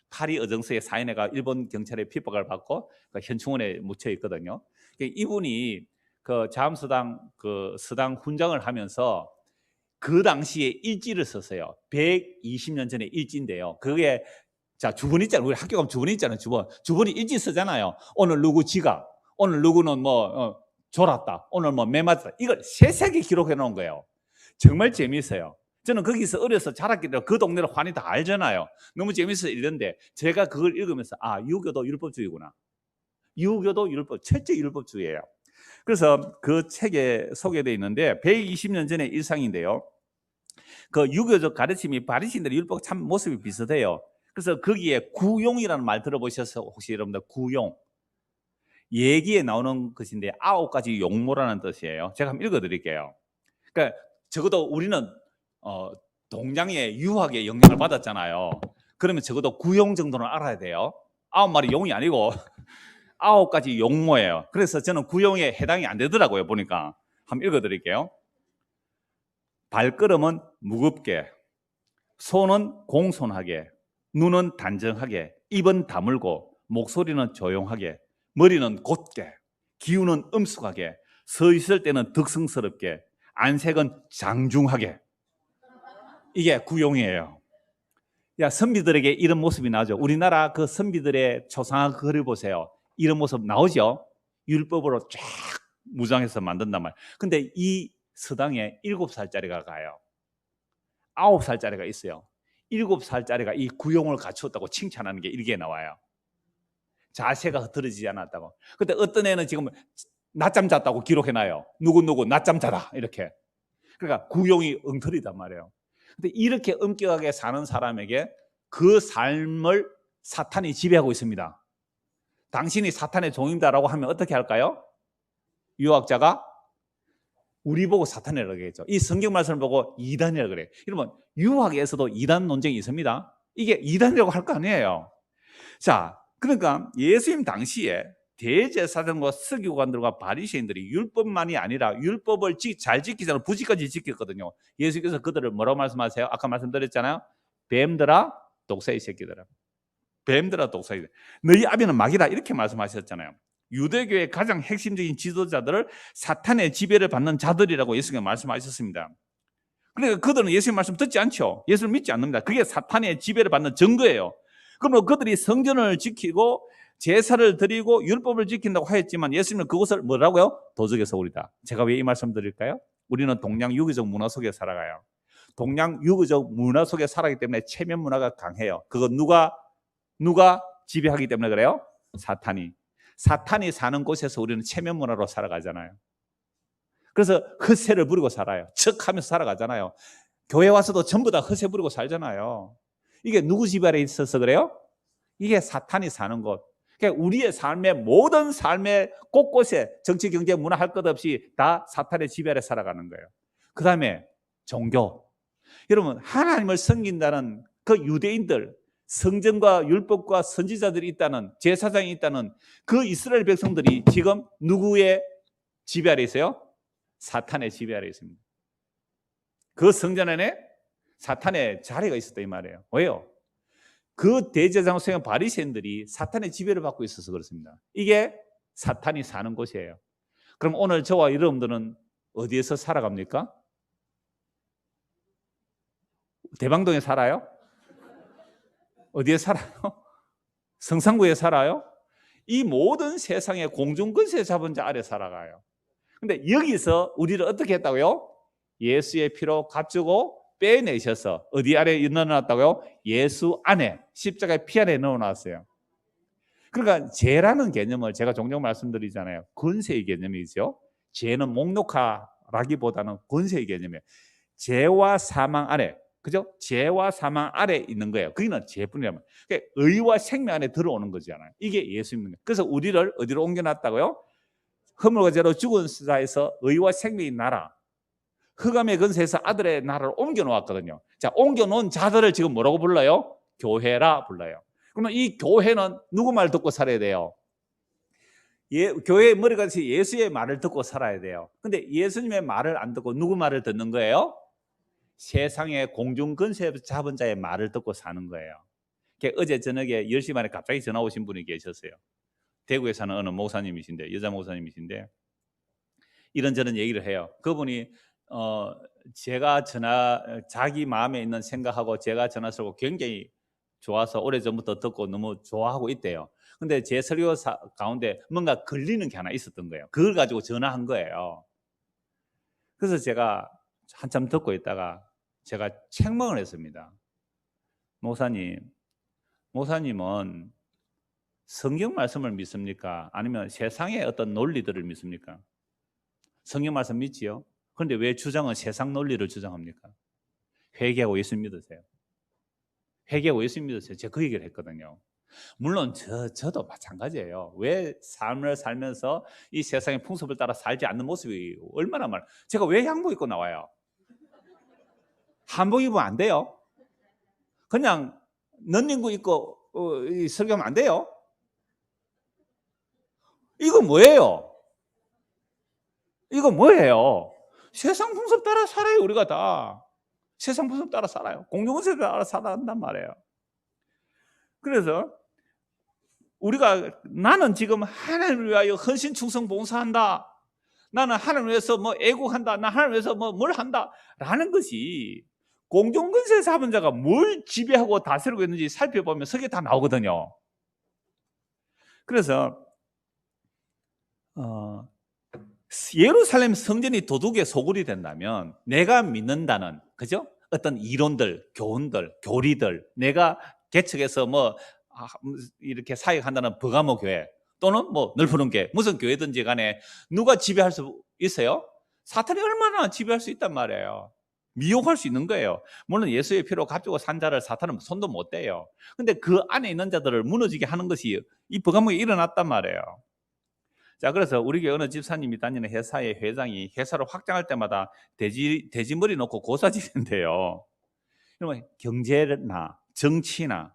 파리 어정스의 사인회가 일본 경찰의 핍박을 받고 현충원에 묻혀 있거든요. 이분이 자암수당 수당 훈장을 하면서 그 당시에 일지를 썼어요. 120년 전에 일지인데요. 그게 자, 주번 있잖아요. 우리 학교 가면 주번이 있잖아요. 주번이 일지 쓰잖아요. 오늘 누구 지각, 오늘 누구는 졸았다, 오늘 매 맞았다. 이걸 세세하게 기록해 놓은 거예요. 정말 재미있어요. 저는 거기서 어려서 자랐기 때문에 그 동네를 환히 다 알잖아요. 너무 재미있어서 이런데 제가 그걸 읽으면서 유교도 율법주의구나. 유교도 철저 율법주의예요. 그래서 그 책에 소개되어 있는데 120년 전의 일상인데요. 그 유교적 가르침이 바리새인들의 율법 참 모습이 비슷해요. 그래서 거기에 구용이라는 말 들어보셔서 혹시 여러분들 구용 얘기에 나오는 것인데 9가지 용모라는 뜻이에요. 제가 한번 읽어드릴게요. 그러니까 적어도 우리는 동양의 유학의 영향을 받았잖아요. 그러면 적어도 구용 정도는 알아야 돼요. 9마리 용이 아니고 9가지 용모예요. 그래서 저는 구용에 해당이 안 되더라고요. 보니까 한번 읽어드릴게요. 발걸음은 무겁게, 손은 공손하게, 눈은 단정하게, 입은 다물고, 목소리는 조용하게, 머리는 곧게, 기운은 엄숙하게, 서 있을 때는 득성스럽게, 안색은 장중하게. 이게 구용이에요. 선비들에게 이런 모습이 나오죠. 우리나라 그 선비들의 초상화 글을 보세요. 이런 모습 나오죠. 율법으로 쫙 무장해서 만든단 말이에요. 근데 이 서당에 7살짜리가 가요. 9살짜리가 있어요. 7살짜리가 이 구용을 갖추었다고 칭찬하는 게 일기에 나와요. 자세가 흐트러지지 않았다고. 근데 어떤 애는 지금 낮잠 잤다고 기록해놔요. 누구 낮잠 자다 이렇게. 그러니까 구용이 엉터리단 말이에요. 근데 이렇게 엄격하게 사는 사람에게 그 삶을 사탄이 지배하고 있습니다. 당신이 사탄의 종입니다라고 하면 어떻게 할까요? 유학자가 우리 보고 사탄이라고 하겠죠. 이 성경 말씀을 보고 이단이라고 그래요. 여러분, 유학에서도 이단 논쟁이 있습니다. 이게 이단이라고 할 거 아니에요. 자, 그러니까 예수님 당시에 대제사장과 서기관들과 바리새인들이 율법만이 아니라 율법을 잘 지키지 않고 부지까지 지켰거든요. 예수께서 그들을 뭐라고 말씀하세요? 아까 말씀드렸잖아요. 뱀들아 독사의 새끼들아. 뱀들아 독사의 새끼들아. 너희 아비는 마귀다 이렇게 말씀하셨잖아요. 유대교의 가장 핵심적인 지도자들을 사탄의 지배를 받는 자들이라고 예수님이 말씀하셨습니다. 그러니까 그들은 예수님 말씀 듣지 않죠. 예수를 믿지 않습니다. 그게 사탄의 지배를 받는 증거예요. 그러면 그들이 성전을 지키고 제사를 드리고 율법을 지킨다고 하였지만 예수님은 그것을 뭐라고요? 도적의 소굴이다. 제가 왜 이 말씀 드릴까요? 우리는 동양 유교적 문화 속에 살아가요. 동양 유교적 문화 속에 살아가기 때문에 체면 문화가 강해요. 그거 누가 지배하기 때문에 그래요? 사탄이 사는 곳에서 우리는 체면 문화로 살아가잖아요. 그래서 허세를 부리고 살아요. 척하면서 살아가잖아요. 교회 와서도 전부 다 허세 부리고 살잖아요. 이게 누구 지배 아래 있어서 그래요? 이게 사탄이 사는 곳. 그러니까 우리의 삶의 모든 삶의 곳곳에 정치, 경제, 문화 할 것 없이 다 사탄의 지배 아래 살아가는 거예요. 그 다음에 종교. 여러분, 하나님을 섬긴다는 그 유대인들, 성전과 율법과 선지자들이 있다는, 제사장이 있다는 그 이스라엘 백성들이 지금 누구의 지배 아래 있어요? 사탄의 지배 아래 있습니다. 그 성전 안에 사탄의 자리가 있었다 이 말이에요. 왜요? 그 대제사장 수행 바리새인들이 사탄의 지배를 받고 있어서 그렇습니다. 이게 사탄이 사는 곳이에요. 그럼 오늘 저와 여러분들은 어디에서 살아갑니까? 대방동에 살아요? 어디에 살아요? 성산구에 살아요? 이 모든 세상의 공중권세 잡은 자 아래 살아가요. 근데 여기서 우리를 어떻게 했다고요? 예수의 피로 값주고 빼내셔서 어디 아래 넣어놨다고요? 예수 안에, 십자가의 피 안에 넣어놨어요. 그러니까 죄라는 개념을 제가 종종 말씀드리잖아요. 권세의 개념이죠. 죄는 목록화라기보다는 권세의 개념이에요. 죄와 사망 아래, 그죠? 죄와 사망 아래 있는 거예요. 거기는 죄뿐이라면. 그러니까 의와 생명 안에 들어오는 거잖아요. 이게 예수입니다. 그래서 우리를 어디로 옮겨놨다고요? 허물과 죄로 죽은 자에서 의와 생명이 나라, 흑암의 근세에서 아들의 나라를 옮겨놓았거든요. 자, 옮겨놓은 자들을 지금 뭐라고 불러요? 교회라 불러요. 그러면 이 교회는 누구 말 듣고 살아야 돼요? 교회의 머리같이 예수의 말을 듣고 살아야 돼요. 근데 예수님의 말을 안 듣고 누구 말을 듣는 거예요? 세상의 공중근세 잡은 자의 말을 듣고 사는 거예요. 어제 저녁에 10시 반에 갑자기 전화 오신 분이 계셨어요. 대구에 사는 어느 목사님이신데, 여자 목사님이신데 이런저런 얘기를 해요. 그분이 제가 자기 마음에 있는 생각하고 제가 전화를 굉장히 좋아서 오래전부터 듣고 너무 좋아하고 있대요. 근데 제 설교 가운데 뭔가 걸리는 게 하나 있었던 거예요. 그걸 가지고 전화한 거예요. 그래서 제가 한참 듣고 있다가 제가 책망을 했습니다. 목사님은 성경 말씀을 믿습니까? 아니면 세상의 어떤 논리들을 믿습니까? 성경 말씀 믿지요? 그런데 왜 주장은 세상 논리를 주장합니까? 회개하고 예수 믿으세요. 회개하고 예수 믿으세요. 제가 그 얘기를 했거든요. 물론 저도 마찬가지예요. 왜 삶을 살면서 이 세상의 풍습을 따라 살지 않는 모습이 얼마나 많아요. 제가 왜 양복 입고 나와요? 한복 입으면 안 돼요? 그냥 넌닝구 입고 설교하면 안 돼요? 이거 뭐예요? 이거 뭐예요? 세상 풍습 따라 살아요. 우리가 다 세상 풍습 따라 살아요. 공중권세 따라 살아간단 말이에요. 그래서 나는 지금 하나님을 위하여 헌신 충성 봉사한다, 나는 하나님을 위해서 뭐 애국한다, 나 하나님을 위해서 뭘 한다 라는 것이 공중권세 잡은 자가 뭘 지배하고 다스리고 있는지 살펴보면 그게 다 나오거든요. 그래서 예루살렘 성전이 도둑의 소굴이 된다면 내가 믿는다는, 그죠? 어떤 이론들, 교훈들, 교리들, 내가 개척해서 이렇게 사역한다는 버가모 교회 또는 넓은 교 무슨 교회든지 간에 누가 지배할 수 있어요? 사탄이 얼마나 지배할 수 있단 말이에요. 미혹할 수 있는 거예요. 물론 예수의 피로 값주고 산 자를 사탄은 손도 못 대요. 근데 그 안에 있는 자들을 무너지게 하는 것이 이 버가모에 일어났단 말이에요. 자, 그래서 우리 교회 어느 집사님이 다니는 회사의 회장이 회사를 확장할 때마다 돼지머리 놓고 고사지는데요. 그러면 경제나 정치나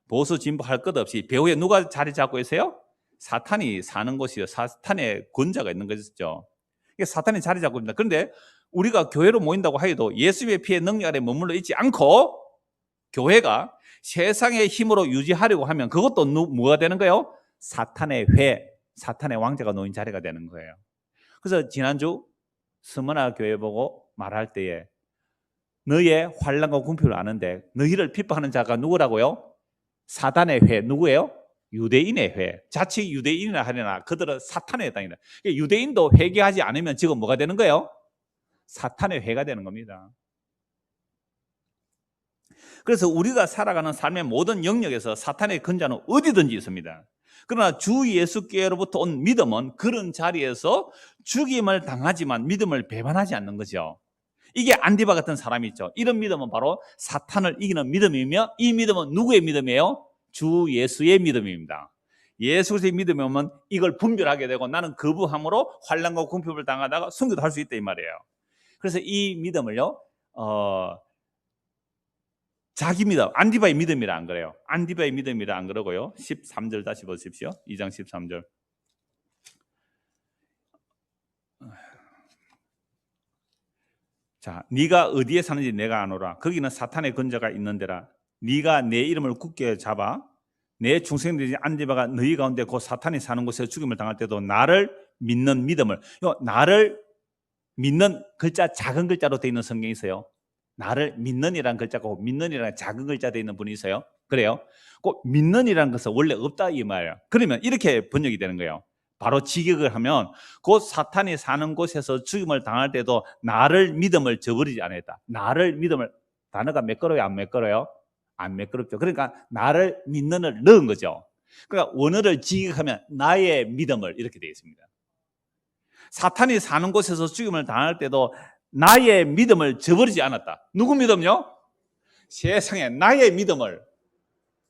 보수 진보 할 것 없이 배후에 누가 자리 잡고 있어요? 사탄이 사는 곳이요. 사탄의 권자가 있는 것이죠. 사탄이 자리 잡고 있습니다. 그런데 우리가 교회로 모인다고 하여도 예수의 피의 능력 아래 머물러 있지 않고 교회가 세상의 힘으로 유지하려고 하면 그것도 뭐가 되는 거예요? 사탄의 사탄의 왕자가 놓인 자리가 되는 거예요. 그래서 지난주 스무나 교회 보고 말할 때에 너의 환난과 궁핍을 아는데 너희를 핍박하는 자가 누구라고요? 사단의 회. 누구예요? 유대인의 회. 자칫 유대인이라 하려나 그들은 사탄의 땅이다. 유대인도 회개하지 않으면 지금 뭐가 되는 거예요? 사탄의 회가 되는 겁니다. 그래서 우리가 살아가는 삶의 모든 영역에서 사탄의 근자는 어디든지 있습니다. 그러나 주 예수께로부터 온 믿음은 그런 자리에서 죽임을 당하지만 믿음을 배반하지 않는 거죠. 이게 안디바 같은 사람이 있죠. 이런 믿음은 바로 사탄을 이기는 믿음이며, 이 믿음은 누구의 믿음이에요? 주 예수의 믿음입니다. 예수 그리스도의 믿음이 오면 이걸 분별하게 되고 나는 거부함으로 환난과 궁핍을 당하다가 순교도 할 수 있다 이 말이에요. 그래서 이 믿음을요 자기 믿음, 안디바의 믿음이라 안 그래요. 안디바의 믿음이라 안 그러고요. 13절 다시 보십시오. 2장 13절. 자, 네가 어디에 사는지 내가 아노라. 거기는 사탄의 근저가 있는 데라. 네가 내 이름을 굳게 잡아 내 중생들이 안디바가 너희 가운데 곧 사탄이 사는 곳에서 죽임을 당할 때도 나를 믿는 믿음을. 나를 믿는 글자 작은 글자로 되어 있는 성경이 있어요. 나를 믿는이라는 글자고 믿는이라는 작은 글자 되어 있는 분이 있어요. 그래요? 꼭 믿는이라는 것은 원래 없다 이 말이에요. 그러면 이렇게 번역이 되는 거예요. 바로 직역을 하면 곧 사탄이 사는 곳에서 죽임을 당할 때도 나를 믿음을 저버리지 않았다. 나를 믿음을, 단어가 매끄러워요? 안 매끄러워요? 안 매끄럽죠. 그러니까 나를 믿는을 넣은 거죠. 그러니까 원어를 직역하면 나의 믿음을 이렇게 되어 있습니다. 사탄이 사는 곳에서 죽임을 당할 때도 나의 믿음을 저버리지 않았다. 누구 믿음요? 세상에 나의 믿음을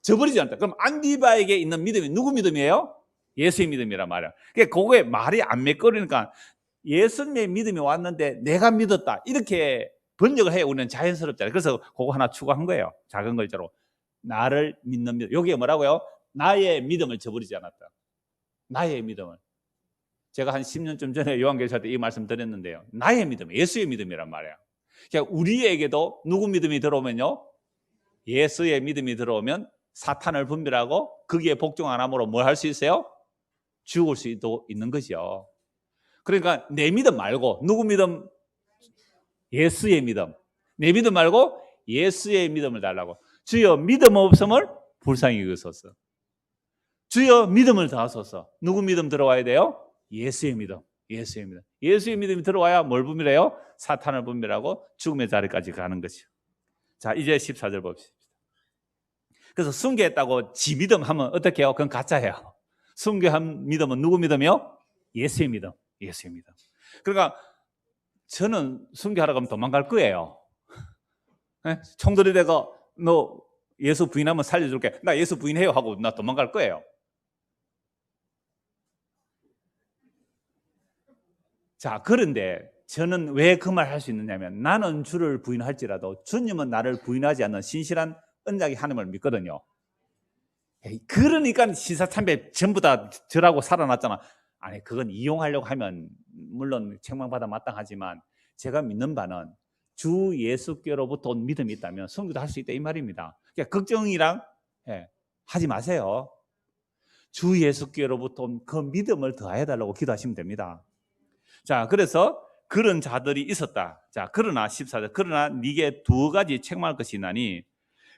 저버리지 않았다. 그럼 안디바에게 있는 믿음이 누구 믿음이에요? 예수의 믿음이란 말이야. 그러니까 그거에 말이 안 매끄러니까 예수님의 믿음이 왔는데 내가 믿었다. 이렇게 번역을 해야 우리는 자연스럽잖아요. 그래서 그거 하나 추가한 거예요. 작은 글자로. 나를 믿는 믿음. 여기에 뭐라고요? 나의 믿음을 저버리지 않았다. 나의 믿음을. 제가 한 10년쯤 전에 요한계시할 때 이 말씀 드렸는데요. 나의 믿음, 예수의 믿음이란 말이에요. 그러니까 우리에게도 누구 믿음이 들어오면요? 예수의 믿음이 들어오면 사탄을 분별하고 거기에 복종 안 함으로 뭘 할 수 있어요? 죽을 수도 있는 거죠. 그러니까 내 믿음 말고 누구 믿음? 예수의 믿음. 내 믿음 말고 예수의 믿음을 달라고. 주여 믿음 없음을 불쌍히 여기소서. 주여 믿음을 다하소서. 누구 믿음 들어와야 돼요? 예수의 믿음. 예수의 믿음. 예수의 믿음이 들어와야 뭘 분별해요? 사탄을 분별하고 죽음의 자리까지 가는 거죠. 자, 이제 14절 봅시다. 그래서 순교했다고 지 믿음 하면 어떻게 해요? 그건 가짜예요. 순교한 믿음은 누구 믿음이요? 예수의 믿음. 예수의 믿음. 그러니까 저는 순교하러 가면 도망갈 거예요. 총들이 대고 너 예수 부인하면 살려줄게. 나 예수 부인해요 하고 나 도망갈 거예요. 자, 그런데 저는 왜 그 말 할 수 있느냐면 나는 주를 부인할지라도 주님은 나를 부인하지 않는 신실한 언약의 하나님을 믿거든요. 그러니까 시사참배 전부 다 절하고 살아났잖아. 아니, 그건 이용하려고 하면 물론 책망받아 마땅하지만 제가 믿는 바는 주 예수께로부터 온 믿음이 있다면 선교도 할 수 있다 이 말입니다. 그러니까 걱정이랑 하지 마세요. 주 예수께로부터 온 그 믿음을 더해달라고 기도하시면 됩니다. 자, 그래서 그런 자들이 있었다. 자, 그러나 14절, 그러나 네게 두 가지 책망할 것이 있나니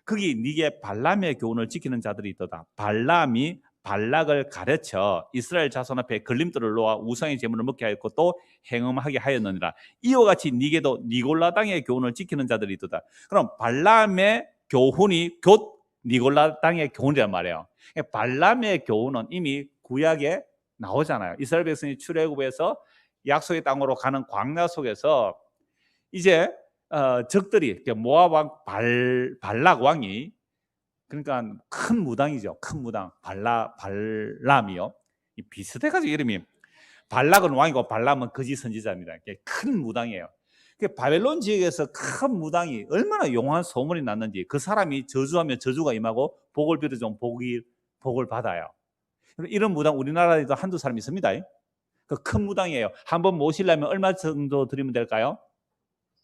거기 네게 발람의 교훈을 지키는 자들이 있도다. 발람이 발락을 가르쳐 이스라엘 자손 앞에 걸림돌을 놓아 우상의 제물을 먹게 하였고 또 행음하게 하였느니라. 이와 같이 네게도 니골라 당의 교훈을 지키는 자들이 있도다. 그럼 발람의 교훈이 곧 니골라 당의 교훈이란 말이에요. 발람의 교훈은 이미 구약에 나오잖아요. 이스라엘 백성이 출애굽에서 약속의 땅으로 가는 광야 속에서 이제 적들이 모압 왕 발락 왕이 그러니까 큰 무당이죠. 큰 무당 발람이요. 비슷해가지고 이름이 발락은 왕이고 발람은 거짓 선지자입니다. 큰 무당이에요. 바벨론 지역에서 큰 무당이 얼마나 용한 소문이 났는지 그 사람이 저주하면 저주가 임하고 복을 빌어주면 복을 받아요. 이런 무당 우리나라에도 한두 사람 있습니다. 그 큰 무당이에요. 한번 모시려면 얼마 정도 드리면 될까요?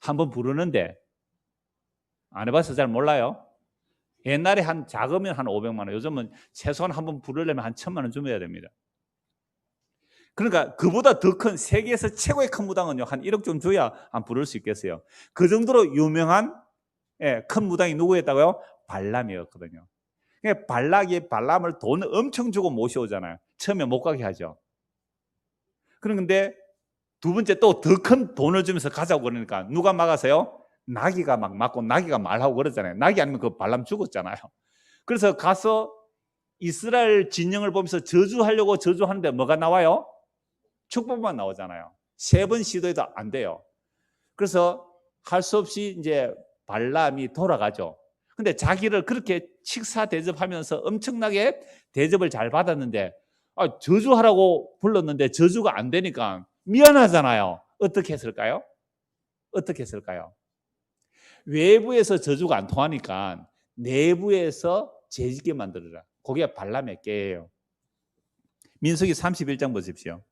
한번 부르는데 안 해봐서 잘 몰라요. 옛날에 한 작으면 한 500만 원, 요즘은 최소한 한번 부르려면 한 1000만 원 주어야 됩니다. 그러니까 그보다 더 큰 세계에서 최고의 큰 무당은요 한 1억 좀 줘야 한 부를 수 있겠어요. 그 정도로 유명한 큰 무당이 누구였다고요? 발람이었거든요. 발락이 발람을 돈 엄청 주고 모셔오잖아요. 처음에 못 가게 하죠. 그런데 두 번째 또 더 큰 돈을 주면서 가자고 그러니까 누가 막아서요? 나귀가 막 막고 나귀가 말하고 그러잖아요. 나귀 아니면 그 발람 죽었잖아요. 그래서 가서 이스라엘 진영을 보면서 저주하려고 저주하는데 뭐가 나와요? 축복만 나오잖아요. 3번 시도해도 안 돼요. 그래서 할 수 없이 이제 발람이 돌아가죠. 근데 자기를 그렇게 식사 대접하면서 엄청나게 대접을 잘 받았는데 저주하라고 불렀는데 저주가 안 되니까 미안하잖아요. 어떻게 했을까요? 어떻게 했을까요? 외부에서 저주가 안 통하니까 내부에서 죄짓게 만들어라. 그게 발람의 깨예요. 민수기 31장 보십시오.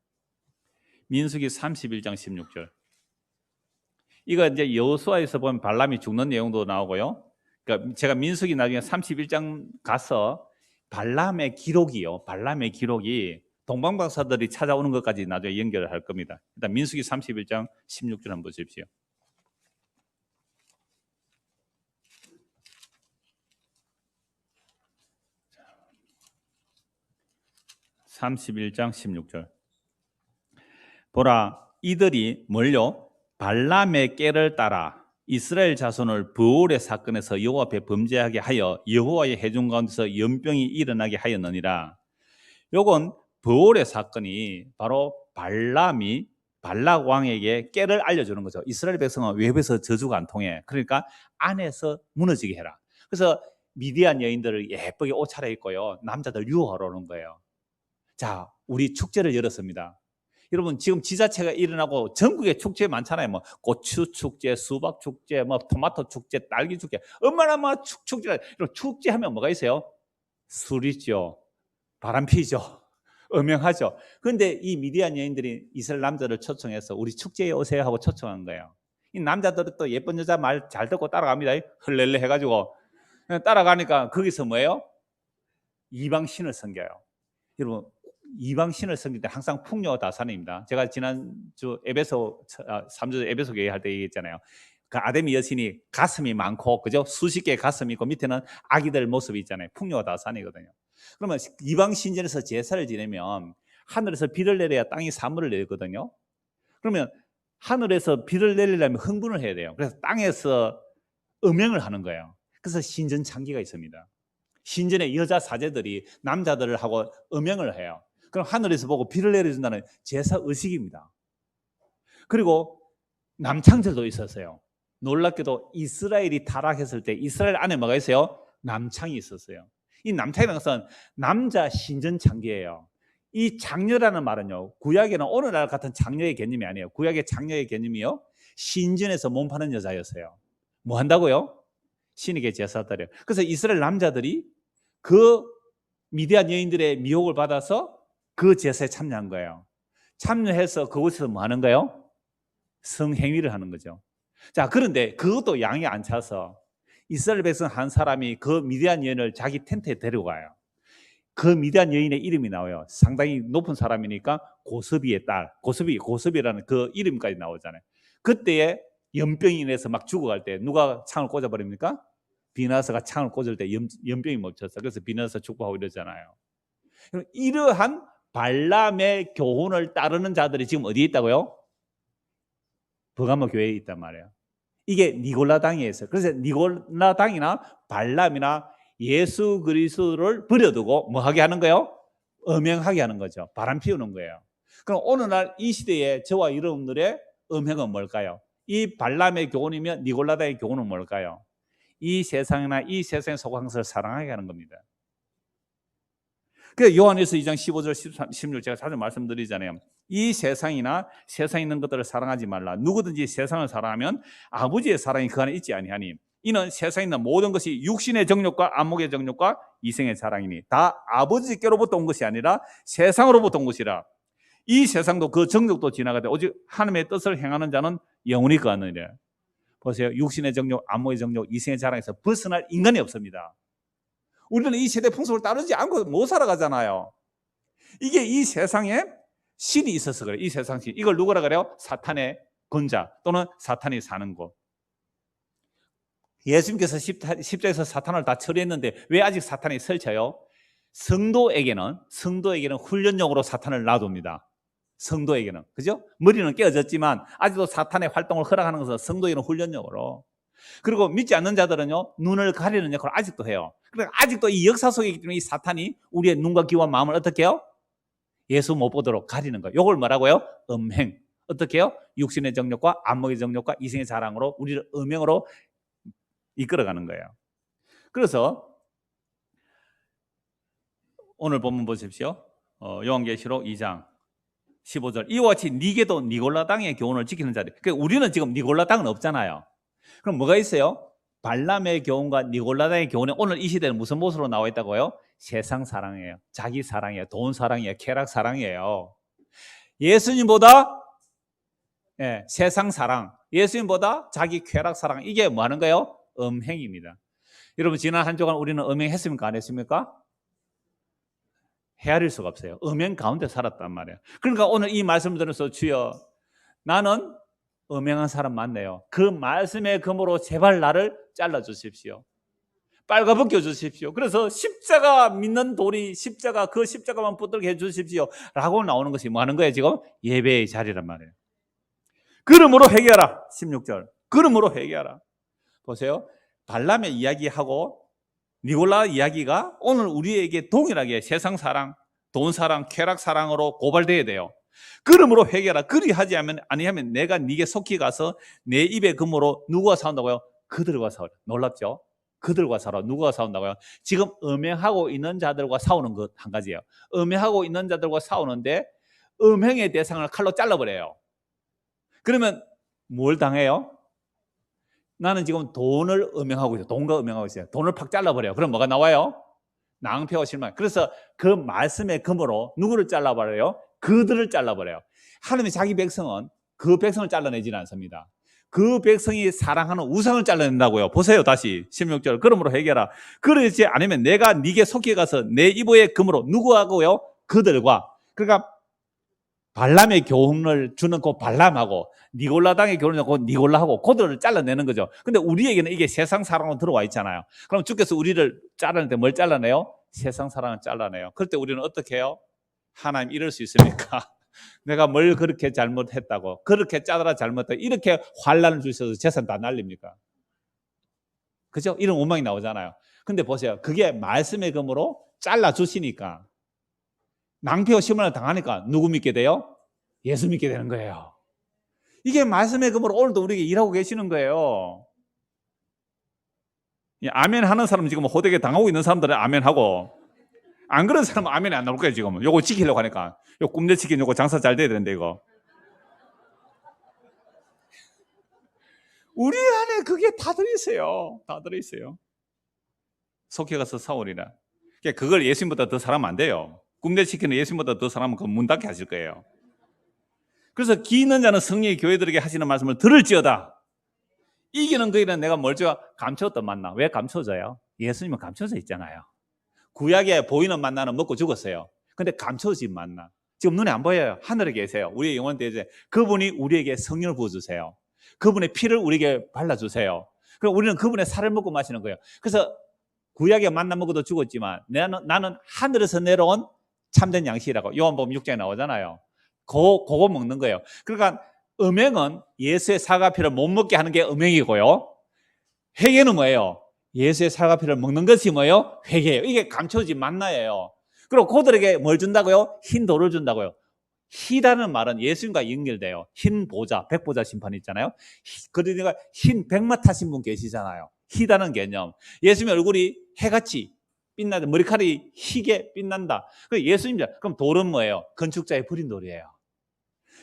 민수기 31장 16절. 이거 이제 여호수아에서 보면 발람이 죽는 내용도 나오고요. 그러니까 제가 민수기 나중에 31장 가서 발람의 기록이요. 발람의 기록이 동방박사들이 찾아오는 것까지 나중에 연결을 할 겁니다. 일단 민수기 31장 16절 한번 보십시오. 31장 16절. 보라, 이들이 뭘요? 발람의 꾀를 따라 이스라엘 자손을 부올의 사건에서 여호와 앞에 범죄하게 하여 여호와의 회중 가운데서 연병이 일어나게 하였느니라. 요건 부올의 사건이 바로 발람이 발락 왕에게 꾀를 알려주는 거죠. 이스라엘 백성은 외부에서 저주가 안 통해. 그러니까 안에서 무너지게 해라. 그래서 미디안 여인들을 예쁘게 옷 차려입고요, 남자들 유혹하러 오는 거예요. 자, 우리 축제를 열었습니다. 여러분, 지금 지자체가 일어나고 전국에 축제 많잖아요. 뭐 고추 축제, 수박 축제, 뭐 토마토 축제, 딸기 축제, 얼마나 막 축제. 축제하면 뭐가 있어요? 술이죠, 바람 피죠, 음행하죠. 그런데 이 미디안 여인들이 이스라엘 남자를 초청해서 우리 축제에 오세요 하고 초청한 거예요. 이 남자들은 또 예쁜 여자 말 잘 듣고 따라갑니다. 헐렐레 해가지고 따라가니까 거기서 뭐예요? 이방 신을 섬겨요. 여러분, 이방 신을 섬길 때 항상 풍요와 다산입니다. 제가 지난주 에베소 3주 에베소 교회 할 때 얘기했잖아요. 그 아데미 여신이 가슴이 많고, 그죠? 수십 개의 가슴이 있고 밑에는 아기들 모습이 있잖아요. 풍요와 다산이거든요. 그러면 이방 신전에서 제사를 지내면 하늘에서 비를 내려야 땅이 사물을 내거든요. 그러면 하늘에서 비를 내리려면 흥분을 해야 돼요. 그래서 땅에서 음행을 하는 거예요. 그래서 신전 창기가 있습니다. 신전의 여자 사제들이 남자들을 하고 음행을 해요. 그럼 하늘에서 보고 비를 내려준다는 제사 의식입니다. 그리고 남창절도 있었어요. 놀랍게도 이스라엘이 타락했을 때 이스라엘 안에 뭐가 있어요? 남창이 있었어요. 이 남창이라는 것은 남자 신전 창기예요. 이 장녀라는 말은요, 구약에는 오늘날 같은 장녀의 개념이 아니에요. 구약의 장녀의 개념이요, 신전에서 몸 파는 여자였어요. 뭐 한다고요? 신에게 제사 드려요. 그래서 이스라엘 남자들이 그 미디안 여인들의 미혹을 받아서 그 제사에 참여한 거예요. 참여해서 그곳에서 뭐 하는 거예요? 성행위를 하는 거죠. 자, 그런데 그것도 양이 안 차서 이스라엘 백성 한 사람이 그 미디안 여인을 자기 텐트에 데려가요. 그 미디안 여인의 이름이 나와요. 상당히 높은 사람이니까 고스비의 딸, 고스비라는 그 이름까지 나오잖아요. 그때에 연병이 인해서 막 죽어갈 때 누가 창을 꽂아버립니까? 비나스가 창을 꽂을 때 연병이 멈췄어. 그래서 비나스 축복하고 이러잖아요. 이러한 발람의 교훈을 따르는 자들이 지금 어디에 있다고요? 버가모 교회에 있단 말이에요. 이게 니골라당에 있어요. 그래서 니골라당이나 발람이나 예수 그리스도를 버려두고 뭐 하게 하는 거예요? 음행하게 하는 거죠. 바람 피우는 거예요. 그럼 오늘날 이 시대에 저와 여러분들의 음행은 뭘까요? 이 발람의 교훈이면 니골라당의 교훈은 뭘까요? 이 세상이나 이 세상에 속한 것을 사랑하게 하는 겁니다. 그 요한일서 2장 15절 16 제가 자주 말씀드리잖아요. 이 세상이나 세상에 있는 것들을 사랑하지 말라. 누구든지 세상을 사랑하면 아버지의 사랑이 그 안에 있지 아니하니 이는 세상에 있는 모든 것이 육신의 정욕과 안목의 정욕과 이생의 사랑이니 다 아버지께로부터 온 것이 아니라 세상으로부터 온 것이라. 이 세상도 그 정욕도 지나가되 오직 하나님의 뜻을 행하는 자는 영원히 거하느니라. 보세요. 육신의 정욕, 안목의 정욕, 이생의 자랑에서 벗어날 인간이 없습니다. 우리는 이 세대 풍속을 따르지 않고 못 살아가잖아요. 이게 이 세상에 신이 있어서 그래요. 이 세상 신. 이걸 누구라 그래요? 사탄의 권자 또는 사탄이 사는 곳. 예수님께서 십자에서 사탄을 다 처리했는데 왜 아직 사탄이 설쳐요? 성도에게는 훈련용으로 사탄을 놔둡니다. 성도에게는. 그죠? 머리는 깨어졌지만 아직도 사탄의 활동을 허락하는 것은 성도에게는 훈련용으로. 그리고 믿지 않는 자들은요, 눈을 가리는 역할을 아직도 해요. 그러니까 아직도 이 역사 속에 있기 때문에 이 사탄이 우리의 눈과 귀와 마음을 어떻게 해요? 예수 못 보도록 가리는 거예요. 이걸 뭐라고요? 음행. 어떻게 해요? 육신의 정욕과 안목의 정욕과 이생의 자랑으로 우리를 음행으로 이끌어가는 거예요. 그래서 오늘 본문 보십시오. 요한계시록 2장 15절. 이와 같이 니게도 니골라당의 교훈을 지키는 자들. 그러니까 우리는 지금 니골라당은 없잖아요. 그럼 뭐가 있어요? 발람의 교훈과 니골라당의 교훈에 오늘 이 시대는 무슨 모습으로 나와 있다고요? 세상 사랑이에요. 자기 사랑이에요. 돈 사랑이에요. 쾌락 사랑이에요. 예수님보다 세상 사랑, 예수님보다 자기 쾌락 사랑, 이게 뭐 하는 거예요? 음행입니다. 여러분, 지난 한 주간 우리는 음행했습니까? 안 했습니까? 헤아릴 수가 없어요. 음행 가운데 살았단 말이에요. 그러니까 오늘 이 말씀을 들으면서 주여 나는 음행한 사람 맞네요. 그 말씀의 금으로 제발 나를 잘라주십시오. 빨가벗겨 주십시오. 그래서 십자가 믿는 돌이 십자가 그 십자가만 붙들게 해주십시오 라고 나오는 것이 뭐 하는 거예요? 지금 예배의 자리란 말이에요. 그러므로 회개하라. 16절 그러므로 회개하라. 보세요. 발람의 이야기하고 니골라 이야기가 오늘 우리에게 동일하게 세상 사랑, 돈 사랑, 쾌락 사랑으로 고발돼야 돼요. 그러므로 회개하라. 그리하지 아니하면 내가 네게 속히 가서 내 입의 금으로 누구와 싸운다고요? 그들과 싸우라. 놀랍죠? 그들과 싸우라. 누구와 싸운다고요? 지금 음행하고 있는 자들과 싸우는 것 한 가지예요. 음행하고 있는 자들과 싸우는데 음행의 대상을 칼로 잘라버려요. 그러면 뭘 당해요? 나는 지금 돈을 음행하고 있어요. 돈과 음행하고 있어요. 돈을 팍 잘라버려요. 그럼 뭐가 나와요? 낭패와 실망. 그래서 그 말씀의 금으로 누구를 잘라버려요? 그들을 잘라버려요. 하나님의 자기 백성은 그 백성을 잘라내지는 않습니다. 그 백성이 사랑하는 우상을 잘라낸다고요. 보세요. 다시 16절 그러므로 회개하라. 그러지 않으면 내가 네게 속히 가서 내 입의 금으로 누구하고요? 그들과. 그러니까 발람의 교훈을 주는 그 발람하고 니골라 당의 교훈을 주는 그 니골라하고 그들을 잘라내는 거죠. 근데 우리에게는 이게 세상 사랑으로 들어와 있잖아요. 그럼 주께서 우리를 잘라낼 때 뭘 잘라내요? 세상 사랑을 잘라내요. 그럴 때 우리는 어떻게 해요? 하나님 이럴 수 있습니까? 내가 뭘 그렇게 잘못했다고 그렇게 짜더라 잘못했다고 이렇게 환난을 주셔서 재산 다 날립니까? 그죠? 이런 원망이 나오잖아요. 근데 보세요. 그게 말씀의 금으로 잘라주시니까 낭패와 실망을 당하니까 누구 믿게 돼요? 예수 믿게 되는 거예요. 이게 말씀의 금으로 오늘도 우리에게 일하고 계시는 거예요. 아멘 하는 사람은 지금 호되게 당하고 있는 사람들은 아멘 하고 안 그런 사람은 아멘이 안 나올 거예요. 지금 요거 지키려고 하니까 요 꿈내 지키는 요거 장사 잘 돼야 되는데 이거 우리 안에 그게 다 들어있어요. 다 들어있어요. 속해 가서 사오리라. 그걸 예수님보다 더 사랑하면 안 돼요. 꿈대시키는 예수님보다 더 사람은 그 문 닫게 하실 거예요. 그래서 기 있는 자는 성령이 교회들에게 하시는 말씀을 들을지어다. 이기는 거에는 내가 멀쩡 감춰졌던 만나. 왜 감춰져요? 예수님은 감춰져 있잖아요. 구약에 보이는 만나는 먹고 죽었어요. 근데 감춰진 만나. 지금 눈에 안 보여요. 하늘에 계세요. 우리의 영원 대제. 그분이 우리에게 성령을 부어주세요. 그분의 피를 우리에게 발라주세요. 그럼 우리는 그분의 살을 먹고 마시는 거예요. 그래서 구약에 만나 먹어도 죽었지만 나는 하늘에서 내려온 참된 양식이라고 요한복음 6장에 나오잖아요. 그거 먹는 거예요. 그러니까 음행은 예수의 사과피를 못 먹게 하는 게 음행이고요. 회개는 뭐예요? 예수의 사과피를 먹는 것이 뭐예요? 회개예요. 이게 감춰진 만나예요. 그리고 그들에게 뭘 준다고요? 흰 돌을 준다고요. 희라는 말은 예수님과 연결돼요. 흰 보자, 백보자 심판 있잖아요. 그러니까 흰 백마 타신 분 계시잖아요. 희다는 개념. 예수님의 얼굴이 해같이 빛나는 머리카락이 희게 빛난다. 예수님이죠. 그럼 돌은 뭐예요? 건축자의 버린 돌이에요.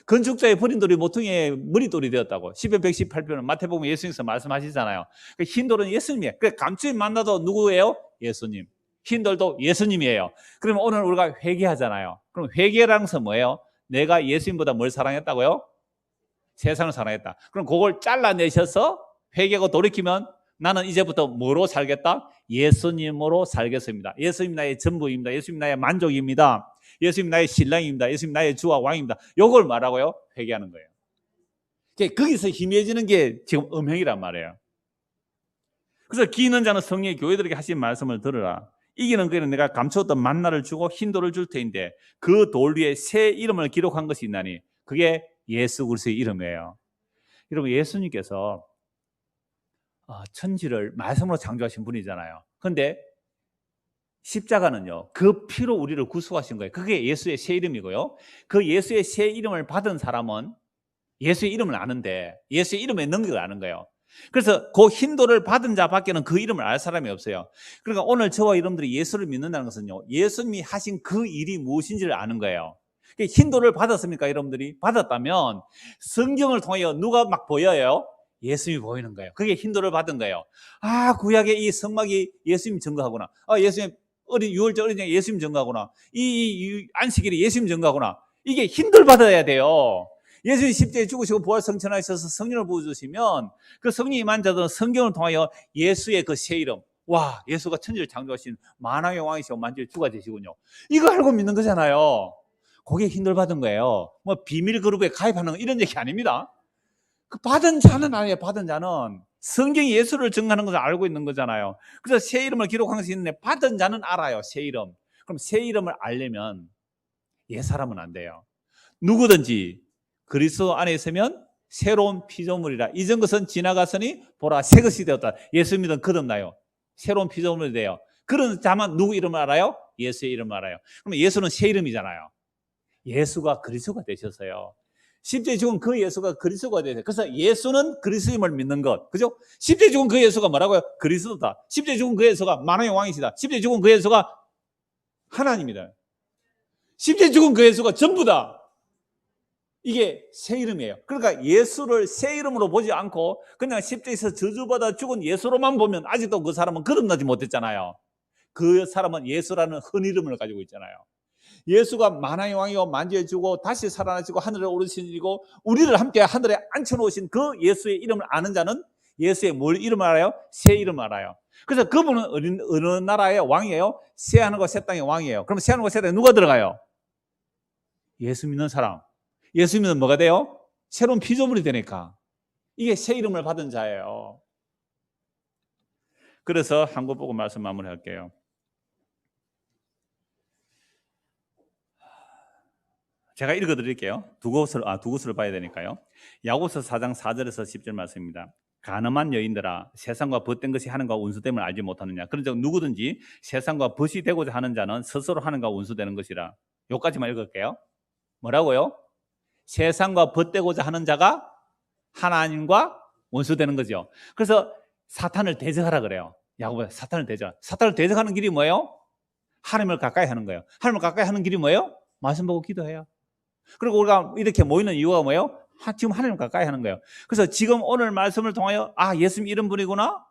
건축자의 버린 돌이 모퉁이의 머리돌이 되었다고. 10편 118편은 마태복음 예수님께서 말씀하시잖아요. 흰 돌은 예수님이에요. 감추인 만나도 누구예요? 예수님. 흰 돌도 예수님이에요. 그러면 오늘 우리가 회개하잖아요. 그럼 회개라는 것은 뭐예요? 내가 예수님보다 뭘 사랑했다고요? 세상을 사랑했다. 그럼 그걸 잘라내셔서 회개하고 돌이키면 나는 이제부터 뭐로 살겠다? 예수님으로 살겠습니다. 예수님 나의 전부입니다. 예수님 나의 만족입니다. 예수님 나의 신랑입니다. 예수님 나의 주와 왕입니다. 이걸 말하고요. 회개하는 거예요. 거기서 희미해지는 게 지금 음행이란 말이에요. 그래서 기 있는 자는 성령의 교회들에게 하신 말씀을 들으라. 이기는 그에는 내가 감추었던 만나를 주고 흰 돌을 줄 테인데 그 돌 위에 새 이름을 기록한 것이 있나니 그게 예수 그리스도의 이름이에요. 여러분 예수님께서 천지를 말씀으로 창조하신 분이잖아요. 그런데 십자가는요, 그 피로 우리를 구속하신 거예요. 그게 예수의 새 이름이고요. 그 예수의 새 이름을 받은 사람은 예수의 이름을 아는데 예수의 이름의 능력을 아는 거예요. 그래서 그 흰돌을 받은 자밖에는 그 이름을 알 사람이 없어요. 그러니까 오늘 저와 여러분들이 예수를 믿는다는 것은요, 예수님이 하신 그 일이 무엇인지를 아는 거예요. 흰돌을 받았습니까? 여러분들이 받았다면 성경을 통하여 누가 막 보여요? 예수님이 보이는 거예요. 그게 흰돌을 받은 거예요. 구약의 이 성막이 예수님 증거하구나. 예수님 유월절 어린 양 예수님 증거하구나. 이 안식일이 예수님 증거하구나. 이게 흰돌 받아야 돼요. 예수님이 십자가에 죽으시고 부활 성천하셔서 성령을 부어주시면 그 성령이 임한 자들은 성경을 통하여 예수의 그 새 이름, 와, 예수가 천지를 창조하신 만왕의 왕이시고 만주의 주가 되시군요. 이거 알고 믿는 거잖아요. 거기에 힘들 받은 거예요. 뭐 비밀 그룹에 가입하는 이런 얘기 아닙니다. 그 받은 자는 아니에요. 받은 자는 성경이 예수를 증거하는 것을 알고 있는 거잖아요. 그래서 새 이름을 기록한 것이 있는데 받은 자는 알아요. 새 이름. 그럼 새 이름을 알려면 옛 사람은 안 돼요. 누구든지 그리스도 안에 있으면 새로운 피조물이라. 이전 것은 지나갔으니 보라 새 것이 되었다. 예수 믿으면 거듭나요. 새로운 피조물이 돼요. 그런 자만 누구 이름을 알아요? 예수의 이름을 알아요. 그럼 예수는 새 이름이잖아요. 예수가 그리스도가 되셨어요. 십자에 죽은 그 예수가 그리스도가 되세요. 그래서 예수는 그리스도임을 믿는 것. 그죠? 십자에 죽은 그 예수가 뭐라고요? 그리스도다. 십자에 죽은 그 예수가 만왕의 왕이시다. 십자에 죽은 그 예수가 하나님이다. 십자에 죽은 그 예수가 전부다. 이게 새 이름이에요. 그러니까 예수를 새 이름으로 보지 않고 그냥 십자에서 저주받아 죽은 예수로만 보면 아직도 그 사람은 거듭나지 못했잖아요. 그 사람은 예수라는 흔 이름을 가지고 있잖아요. 예수가 만왕의 왕이고 만주의 주고 다시 살아나시고 하늘에 오르신 이고 우리를 함께 하늘에 앉혀놓으신 그 예수의 이름을 아는 자는 예수의 뭘 이름을 알아요? 새 이름을 알아요. 그래서 그분은 어느 나라의 왕이에요? 새하늘과 새 땅의 왕이에요. 그럼 새하늘과 새 땅에 누가 들어가요? 예수 믿는 사람. 예수 믿으면 뭐가 돼요? 새로운 피조물이 되니까. 이게 새 이름을 받은 자예요. 그래서 한 것 보고 말씀 마무리할게요. 제가 읽어드릴게요. 두 곳을 봐야 되니까요. 야고보서 4장 4절에서 10절 말씀입니다. 간음한 여인들아 세상과 벗된 것이 하는가 원수됨을 알지 못하느냐. 그런즉 누구든지 세상과 벗이 되고자 하는 자는 스스로 하는가 원수되는 것이라. 여기까지만 읽을게요. 뭐라고요? 세상과 벗되고자 하는 자가 하나님과 원수되는 거죠. 그래서 사탄을 대적하라 그래요. 야고보서 사탄을 대적하는 길이 뭐예요? 하나님을 가까이 하는 거예요. 하나님을 가까이 하는 길이 뭐예요? 말씀 보고 기도해요. 그리고 우리가 이렇게 모이는 이유가 뭐예요? 지금 하나님 가까이 하는 거예요. 그래서 지금 오늘 말씀을 통하여 예수님 이런 분이구나?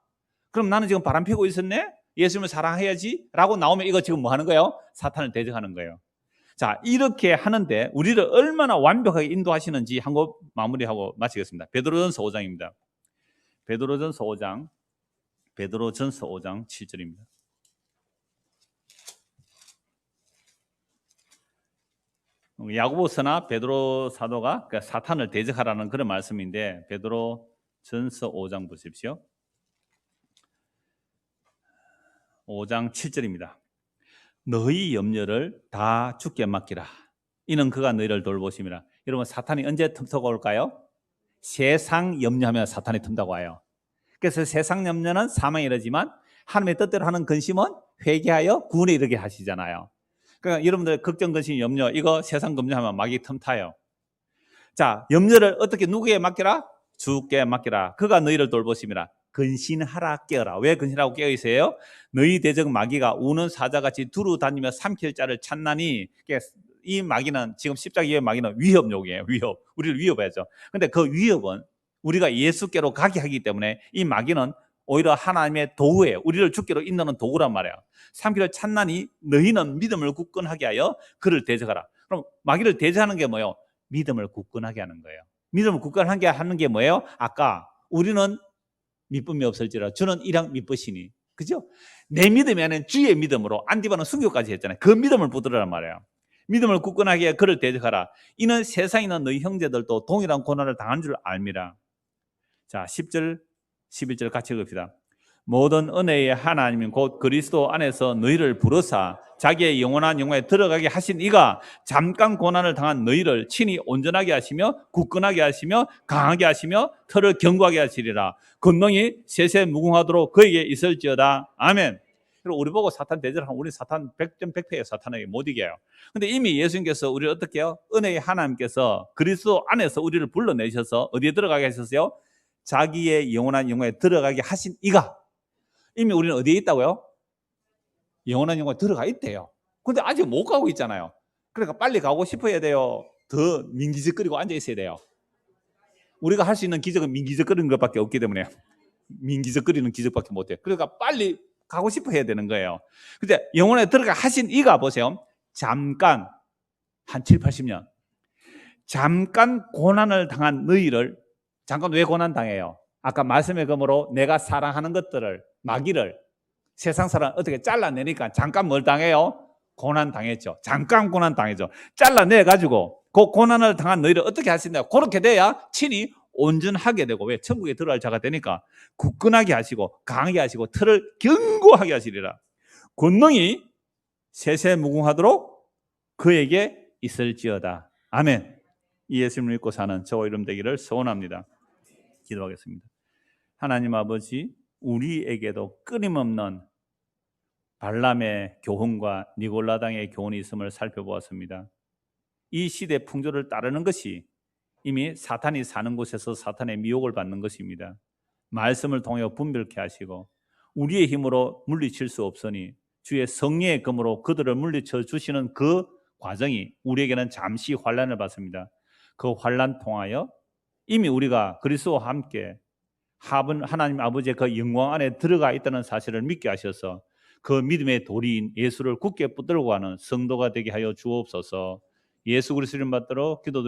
그럼 나는 지금 바람 피고 있었네? 예수님을 사랑해야지? 라고 나오면 이거 지금 뭐 하는 거예요? 사탄을 대적하는 거예요. 자, 이렇게 하는데 우리를 얼마나 완벽하게 인도하시는지 한 거 마무리하고 마치겠습니다. 베드로전서 5장입니다. 베드로전서 5장 7절입니다. 야고보서나 베드로 사도가 사탄을 대적하라는 그런 말씀인데 베드로전서 5장 보십시오. 5장 7절입니다. 너희 염려를 다 주께 맡기라. 이는 그가 너희를 돌보심이라. 여러분 사탄이 언제 틈타고 올까요? 세상 염려하면 사탄이 틈타고 와요. 그래서 세상 염려는 사망에 이르지만 하나님의 뜻대로 하는 근심은 회개하여 구원에 이르게 하시잖아요. 그러니까 여러분들 걱정, 근심, 염려 이거 세상 염려하면 마귀 틈타요. 자, 염려를 어떻게 누구에게 맡기라? 주께 맡기라. 그가 너희를 돌보심이라. 근신하라 깨어라. 왜 근신하고 깨어 있어요? 너희 대적 마귀가 우는 사자같이 두루 다니며 삼킬 자를 찾나니. 이 마귀는 지금 십자가 위의 마귀는 위협욕이에요. 위협. 우리를 위협해야죠. 근데 그 위협은 우리가 예수께로 가게 하기 때문에 이 마귀는 오히려 하나님의 도구예요. 우리를 주께로 인도하는 도구란 말이에요. 삼킬을 찾나니 너희는 믿음을 굳건하게 하여 그를 대적하라. 그럼 마귀를 대적하는 게 뭐예요? 믿음을 굳건하게 하는 거예요. 믿음을 굳건하게 하는 게 뭐예요? 아까 우리는 믿음이 없을지라 주는 이랑 믿으시니. 그죠? 내 믿음이 아닌 주의 믿음으로 안디바는 순교까지 했잖아요. 그 믿음을 붙들으란 말이에요. 믿음을 굳건하게 하여 그를 대적하라. 이는 세상에 있는 너희 형제들도 동일한 고난을 당한 줄 알미라. 자, 10절 11절 같이 읽읍시다. 모든 은혜의 하나님 곧 그리스도 안에서 너희를 부르사 자기의 영원한 영광에 들어가게 하신 이가 잠깐 고난을 당한 너희를 친히 온전하게 하시며 굳건하게 하시며 강하게 하시며 털을 견고하게 하시리라. 권능이 세세 무궁하도록 그에게 있을지어다. 아멘. 그리고 우리 보고 사탄 대적하면 우리 사탄 100점 100패예요. 사탄에게 못 이겨요. 근데 이미 예수님께서 우리를 어떻게 해요? 은혜의 하나님께서 그리스도 안에서 우리를 불러내셔서 어디에 들어가게 하셨어요? 자기의 영원한 영광에 들어가게 하신 이가. 이미 우리는 어디에 있다고요? 영원한 영광에 들어가 있대요. 근데 아직 못 가고 있잖아요. 그러니까 빨리 가고 싶어야 돼요? 더 민기적거리고 앉아 있어야 돼요? 우리가 할 수 있는 기적은 민기적거리는 것밖에 없기 때문에 민기적거리는 기적밖에 못해요. 그러니까 빨리 가고 싶어 해야 되는 거예요. 근데 영원에 들어가 하신 이가 보세요. 잠깐 한 7, 80년 잠깐 고난을 당한 너희를 잠깐 왜 고난 당해요? 아까 말씀의 검으로 내가 사랑하는 것들을 마귀를 세상 사람 어떻게 잘라내니까 잠깐 뭘 당해요? 고난 당했죠. 잠깐 고난 당했죠. 잘라내가지고 그 고난을 당한 너희를 어떻게 할 수 있냐? 그렇게 돼야 친히 온전하게 되고, 왜? 천국에 들어갈 자가 되니까 굳건하게 하시고 강하게 하시고 틀을 견고하게 하시리라. 권능이 세세무궁하도록 그에게 있을지어다. 아멘. 이 예수님을 믿고 사는 저와 이름 되기를 소원합니다. 기도하겠습니다. 하나님 아버지, 우리에게도 끊임없는 발람의 교훈과 니골라당의 교훈이 있음을 살펴보았습니다. 이 시대 풍조를 따르는 것이 이미 사탄이 사는 곳에서 사탄의 미혹을 받는 것입니다. 말씀을 통해 분별케 하시고 우리의 힘으로 물리칠 수 없으니 주의 성령의 검으로 그들을 물리쳐 주시는 그 과정이 우리에게는 잠시 환난을 받습니다. 그 환난 통하여 이미 우리가 그리스도와 함께 하나님 아버지의 그 영광 안에 들어가 있다는 사실을 믿게 하셔서 그 믿음의 도리인 예수를 굳게 붙들고 가는 성도가 되게 하여 주옵소서. 예수 그리스도를 받들어 기도드리옵소서.